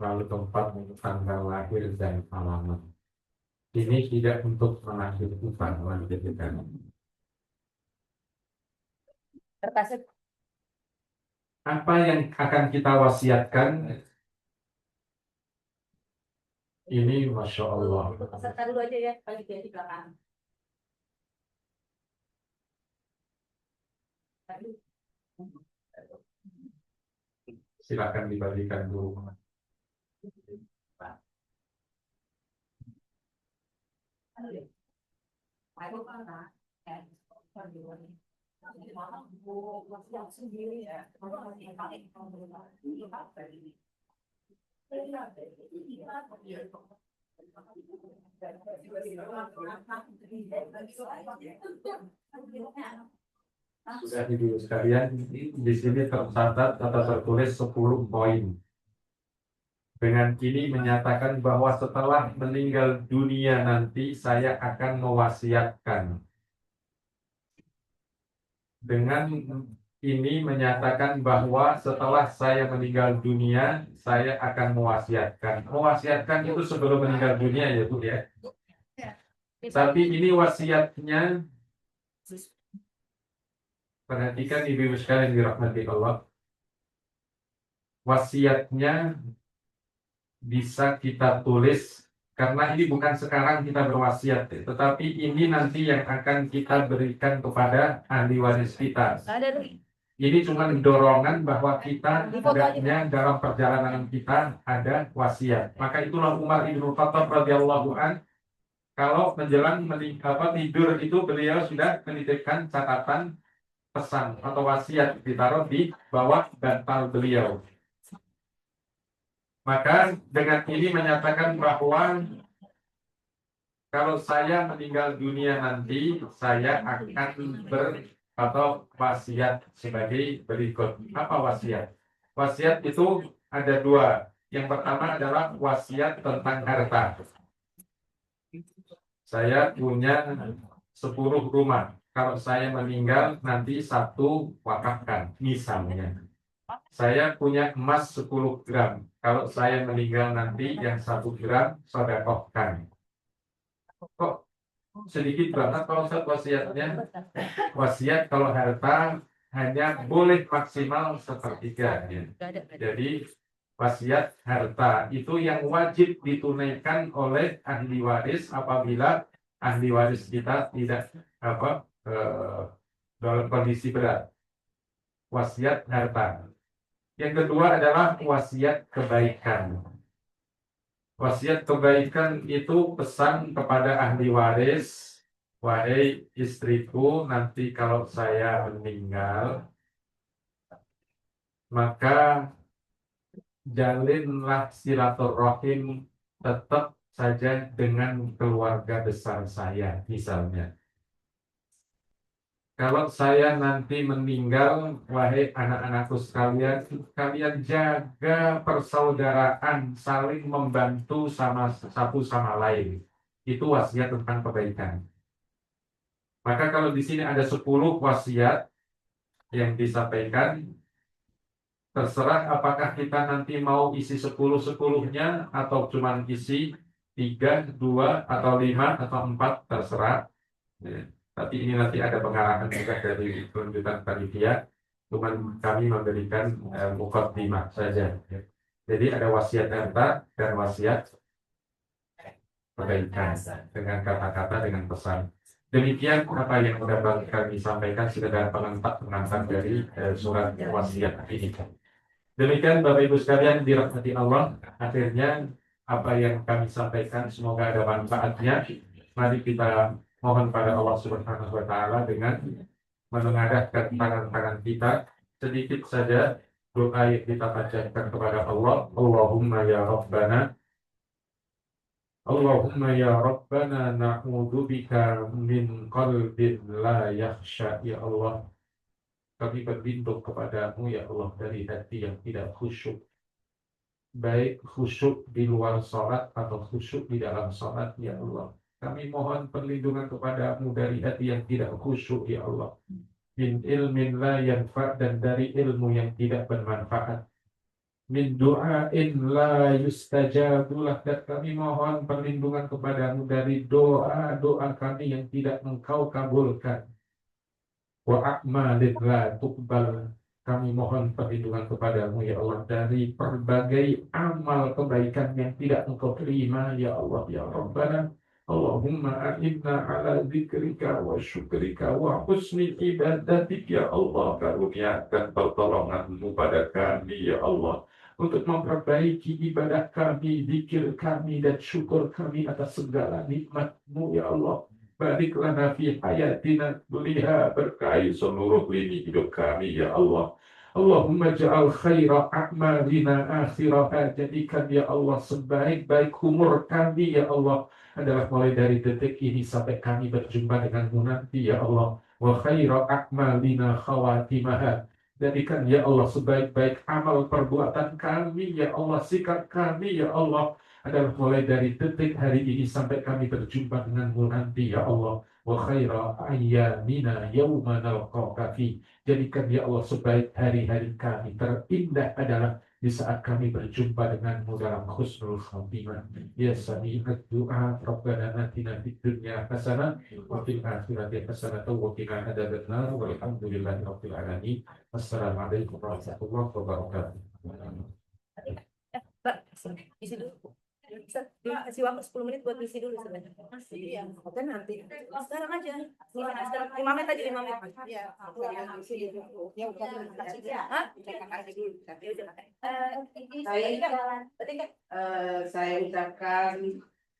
lalu tempat, tanggal lahir, dan alamat. Ini tidak untuk mengakhiri utang, lanjutkan. Kertasnya Apa yang akan kita wasiatkan? Ini Masya Allah. peserta dulu aja ya, pagi di belakang. Silakan dibagikan dulu. Sudah ibu sekalian, di sini tercatat atau tertulis 10 poin. Dengan ini menyatakan bahwa setelah meninggal dunia nanti saya akan mewasiatkan. Dengan ini menyatakan bahwa setelah saya meninggal dunia saya akan mewasiatkan. Mewasiatkan itu sebelum meninggal dunia ya Bu ya. Tapi ini wasiatnya, perhatikan ibu sekalian dirahmati Allah. Wasiatnya bisa kita tulis karena ini bukan sekarang kita berwasiat, tetapi ini nanti yang akan kita berikan kepada ahli waris kita. Ini cuma dorongan bahwa kita hendaknya dalam perjalanan kita ada wasiat. Maka itulah Umar bin Khattab radhiyallahu an, kalau menjelang tidur itu beliau sudah menitipkan catatan pesan atau wasiat ditaruh di bawah bantal beliau. Maka dengan ini menyatakan bahwa kalau saya meninggal dunia nanti saya akan wasiat sebagai berikut. Apa wasiat? Wasiat itu ada dua. Yang pertama adalah wasiat tentang harta. Saya punya 10 rumah. Kalau saya meninggal nanti 1 wakafkan misalnya. Saya punya emas 10 gram. Kalau saya meninggal nanti yang 1 gram sedekahkan. Kok sedikit banget kalau wasiatnya? Wasiat kalau harta hanya boleh maksimal 1/3. Jadi wasiat harta itu yang wajib ditunaikan oleh ahli waris apabila ahli waris kita tidak dalam kondisi berat. Wasiat harta. Yang kedua adalah wasiat kebaikan. Wasiat kebaikan itu pesan kepada ahli waris, wahai istriku, nanti kalau saya meninggal, maka jalinlah silaturahim tetap saja dengan keluarga besar saya, misalnya. Kalau saya nanti meninggal, wahai anak-anakku sekalian, kalian jaga persaudaraan, saling membantu satu sama lain. Itu wasiat tentang kebaikan. Maka kalau di sini ada 10 wasiat yang disampaikan, terserah apakah kita nanti mau isi 10-10-nya atau cuma isi 3, 2, atau 5, atau 4, terserah. Tapi ini nanti ada pengarahan juga dari lanjutan panitia, cuman kami memberikan mukaddimah saja. Jadi ada wasiat harta dan wasiat kebaikan dengan kata-kata, dengan pesan. Demikian apa yang dapat kami sampaikan sekedar pengantar dari surat wasiat ini. Demikian Bapak Ibu sekalian dirahmati Allah. Akhirnya apa yang kami sampaikan semoga ada manfaatnya. Mari kita mohon pada Allah Subhanahu wa taala dengan menengadahkan tangan-tangan kita, sedikit saja doa yang kita panjatkan kepada Allah. Allahumma ya Rabbana, Allahumma ya Rabbana na'udzubika min qalbin la yakhsha. Ya Allah, kami berlindung kepadamu ya Allah dari hati yang tidak khusyuk, baik khusyuk di luar sholat atau khusyuk di dalam sholat ya Allah. Kami mohon perlindungan kepadamu dari hati yang tidak khusyuk ya Allah. Min ilmin la yanfa', dan dari ilmu yang tidak bermanfaat. Min du'ain la yustajabulah, dan kami mohon perlindungan kepadamu dari doa-doa kami yang tidak engkau kabulkan. Wa a'malin la tuqbal, kami mohon perlindungan kepadamu ya Allah dari berbagai amal kebaikan yang tidak engkau terima ya Allah ya Rabbana. Allahumma a'inna ala dzikrika wa syukrika wa husni ibadatik ya Allah. Karuniakan pertolonganmu pada kami ya Allah, untuk memperbaiki ibadah kami, zikir kami, dan syukur kami atas segala nikmat-Mu ya Allah. Barik lana fi hayatina dunia, berkahi seluruh lini hidup kami ya Allah. Allahumma ja'al khaira a'malina akhiraha, jadikan ya Allah sebaik-baik umur kami ya Allah adalah mulai dari detik ini sampai kami berjumpa denganmu nanti ya Allah. Wa khaira a'malina khawatimaha, jadikan ya Allah sebaik-baik amal perbuatan kami ya Allah, sikap kami ya Allah adalah mulai dari detik hari ini sampai kami berjumpa denganmu nanti ya Allah. Wa khaira ayyamina yawma nalqaka fi, jadikan ya Allah sebaik hari-hari kami terindah adalah di saat kami berjumpa denganmu dalam husnul khatimah. Ya sami'at du'a, Rabbana atina fid dunya hasanah wa fil akhirati hasanah wa qina adzabannar, walhamdulillahi rabbil alamin. Assalamualaikum warahmatullahi wabarakatuh. Mbak, isi dulu. Bisa kasih waktu 10 menit buat isi dulu sebenarnya. Masih ya. Oke nanti. Sekarang aja. Sekarang 5 menit aja 5 menit. Ya, aku yang isi dulu. Ya udah dulu. Hah? Cek aja dulu. Ya udah. Saya ucapkan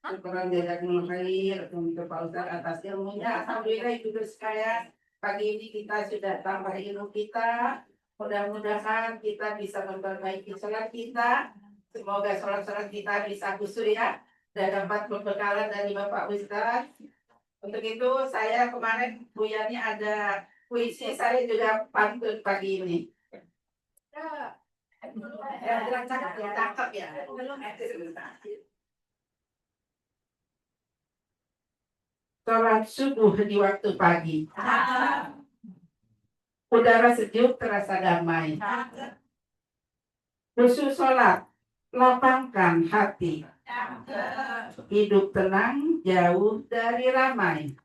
syukuran jazakumullah khair untuk Pak Ustaz atas ilmunya. Alhamdulillah Ibu sekalian, pagi ini kita sudah tambah ilmu kita. Mudah-mudahan kita bisa memperbaiki sholat kita. Semoga sholat-sholat kita bisa khusyuk ya, dan dapat pembekalan dari Bapak Ustaz. Untuk itu saya kemarin Bu Yani ada puisi, saya juga pantun pagi ini. Cakep ya. Sholat subuh di waktu pagi. Udara sejuk terasa damai. Khusyuk sholat, lapangkan hati. Hidup tenang, jauh dari ramai.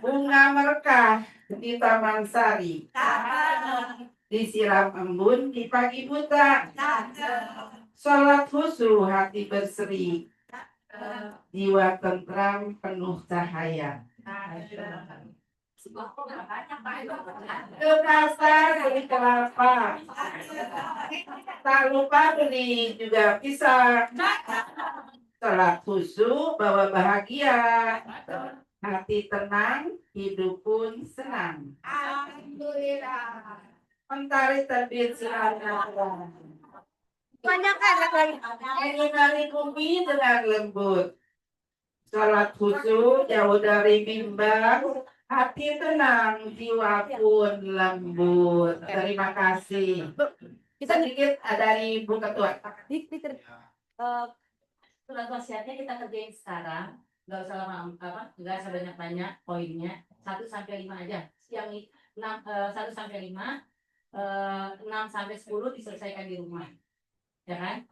Bunga merekah di taman sari, disiram embun di pagi buta. Sholat khusyuk, hati berseri, jiwa tentram penuh cahaya. Ke pasar beli kelapa, tak lupa beli juga pisang. Sholat khusyuk bawa bahagia, hati tenang, hidup pun senang. Alhamdulillah. Mentari terbit sinar terang, Banyak anak lagi. menari bumi dengan lembut. Sholat khusyuk jauh dari bimbang, hati tenang, jiwa pun lembut. Terima kasih. Kita Sedikit dari Bu Ketua. Surat wasiatnya kita kerjain sekarang, nggak usah lama nggak usah banyak poinnya, 1 sampai 5 aja. Yang 1 sampai 5, 6 sampai 10 diselesaikan di rumah, ya kan?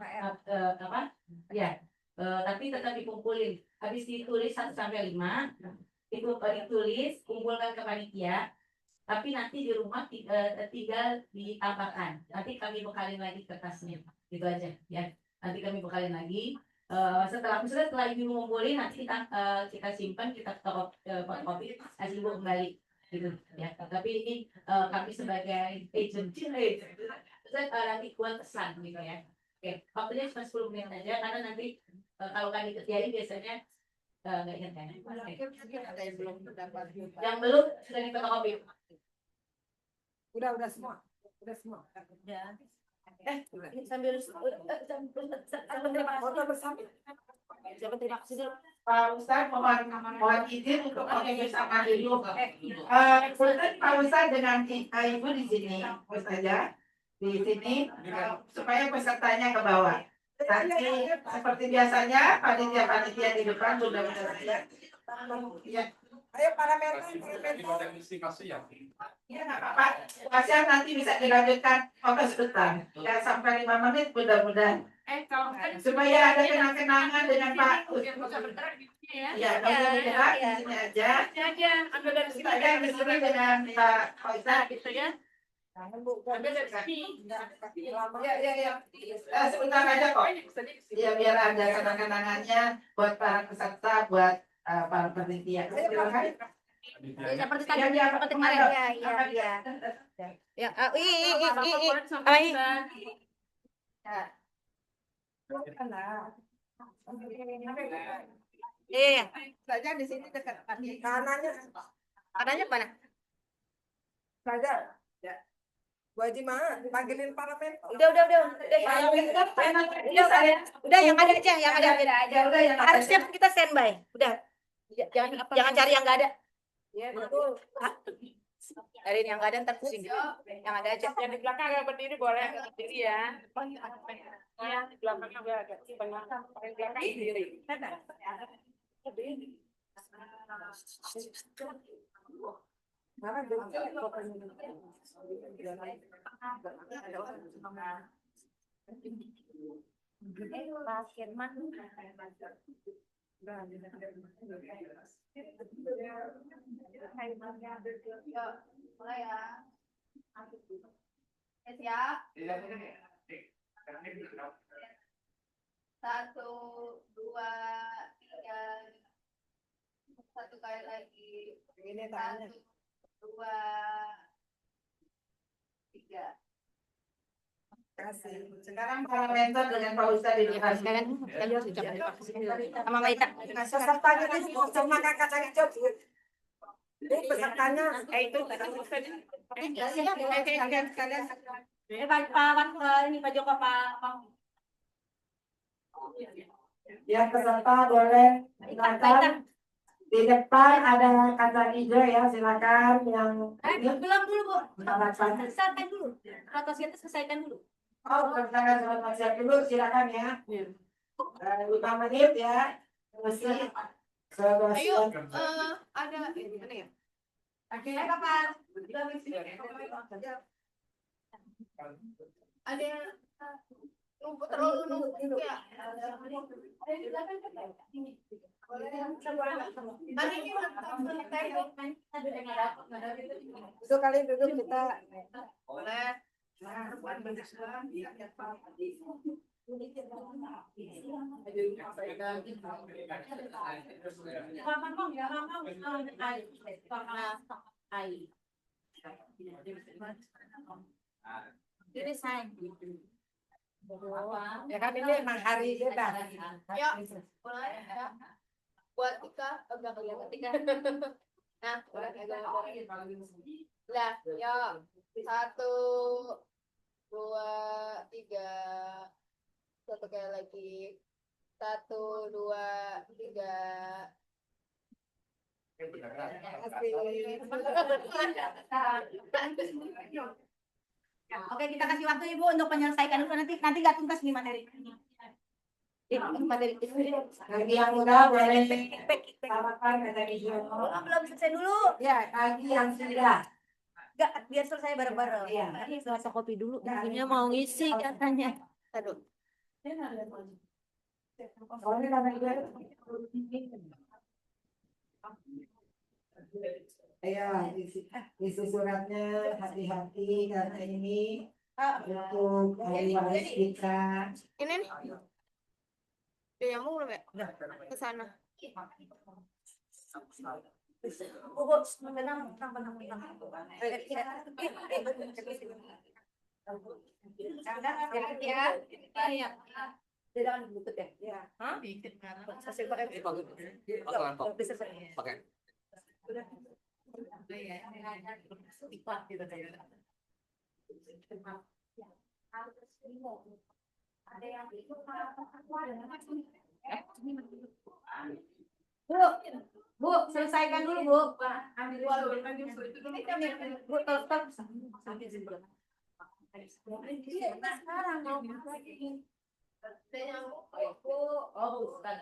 Tapi tetap dikumpulin. Habis ditulis 1 sampai 5, itu ditulis, kumpulkan ke panitia. Tapi nanti di rumah tinggal ditambahkan. Nanti kami bekalin lagi kertasnya, gitu aja, ya. Nanti kami bekalin lagi. Setelah ibu ngumpulin, nanti kita simpan, kita fotokopi, kasih ibu kembali, gitu, ya. Tapi ini kami sebagai agent, nanti buat pesan, gitu ya. Oke, waktunya cuma 10 menit aja, karena nanti kalau kami kerjain biasanya nggak ingat kan? Ada yang belum dapat. Yang belum sudah difotokopi. Udah semua. Udah semua. Ya. Sambil Foto bersama. terima kasih dulu. Pak Ustadz mohon izin untuk bersama dulu. Pak Ustadz dengan Ibu di sini, Ustazah di sini, supaya pesertanya ke bawah. Nanti seperti biasanya panitia di depan sudah saya. Ya. Ayo para merah. Ya nggak apa-apa. Wasiat nanti bisa dilanjutkan sebentar. Ya sampai 5 menit mudah-mudahan. Supaya ada kenang-kenangan dengan Pak. Ya, kalau tidak di sini aja. Ambil dari sini Supaya di sini dengan Pak Faisal gitu ya. Sebentar aja kok. Ya biar ada kenang-kenangannya buat para peserta, buat para panitia. Silakan. Ya, seperti tadi, Ya, biar seperti kemarin. kemarin. Ya, ya, ya. Ya, Iya. Saja di sini dekat kanannya. Kanannya mana? Saja. Ya. Bu Haji mah panggilin para mentor. Udah, yang ada aja, yang ada aja. Udah yang ada. Harusnya kita standby. Udah. Jangan cari yang nggak ada. Ya, betul. Cari yang nggak ada ntar pusing. Yang ada aja. Yang di belakang agak berdiri boleh berdiri ya. Ya, di belakangnya boleh agak banyak. Paling belakang berdiri. Pak Firman. Mulai ya. Siap. 1, 2, 3. Satu kali lagi. Ini tangannya. 1, 2, 3. Kasih. Sekarang para mentor dengan Pak Ustadz di depan. Sekarang kita harus ucapkan sama Mbak Ita. Pesertanya ini cuma kakak saya job. Ini pesertanya. Itu. Ini Pak Joko Pak. Yang peserta boleh silakan. Di depan ada kaca hijau ya, silakan yang Belum dulu, Bu. silakan. Selesaikan dulu. Rotasi itu selesaikan dulu. Oh, silakan selamat siap dulu, silakan ya. 5 menit ya. Mesti Ayo, ada ini ya. Kapan? Ada yang terlalu nunggu ya. Itu kali duduk kita. Boleh. Ini saya. Ya kan ini emang hari bebas. Ya, mulai ya. Buat Tika, enggak kelihatan Tika. Nah, udah agak. Lah, ya. 1, 2, 3. Satu kali lagi. 1, 2, 3. Oke, kita kasih waktu Ibu untuk menyelesaikan dulu nanti nggak tuntas nih materi. Materi bagi yang udah boleh samakan kaca hijau. belum selesai dulu. Ya, bagi yang sudah. Enggak, biar selesai bareng-bareng. Iya. Nanti selesai kopi dulu. Ini mau ngisi katanya. Aduh. Soalnya kaca hijau. Ya, isi suratnya hati-hati karena ini untuk hari waris kita. Ini nih. Udah nyambung belum ya? Udah. Ke sana. Jangan butut ya. Ya. Hah? Hasil pakai pakai. Bu, selesaikan dulu, Bu. Ambil dulu. Bu, stop. Sekarang mau lagi. Oh, bukan.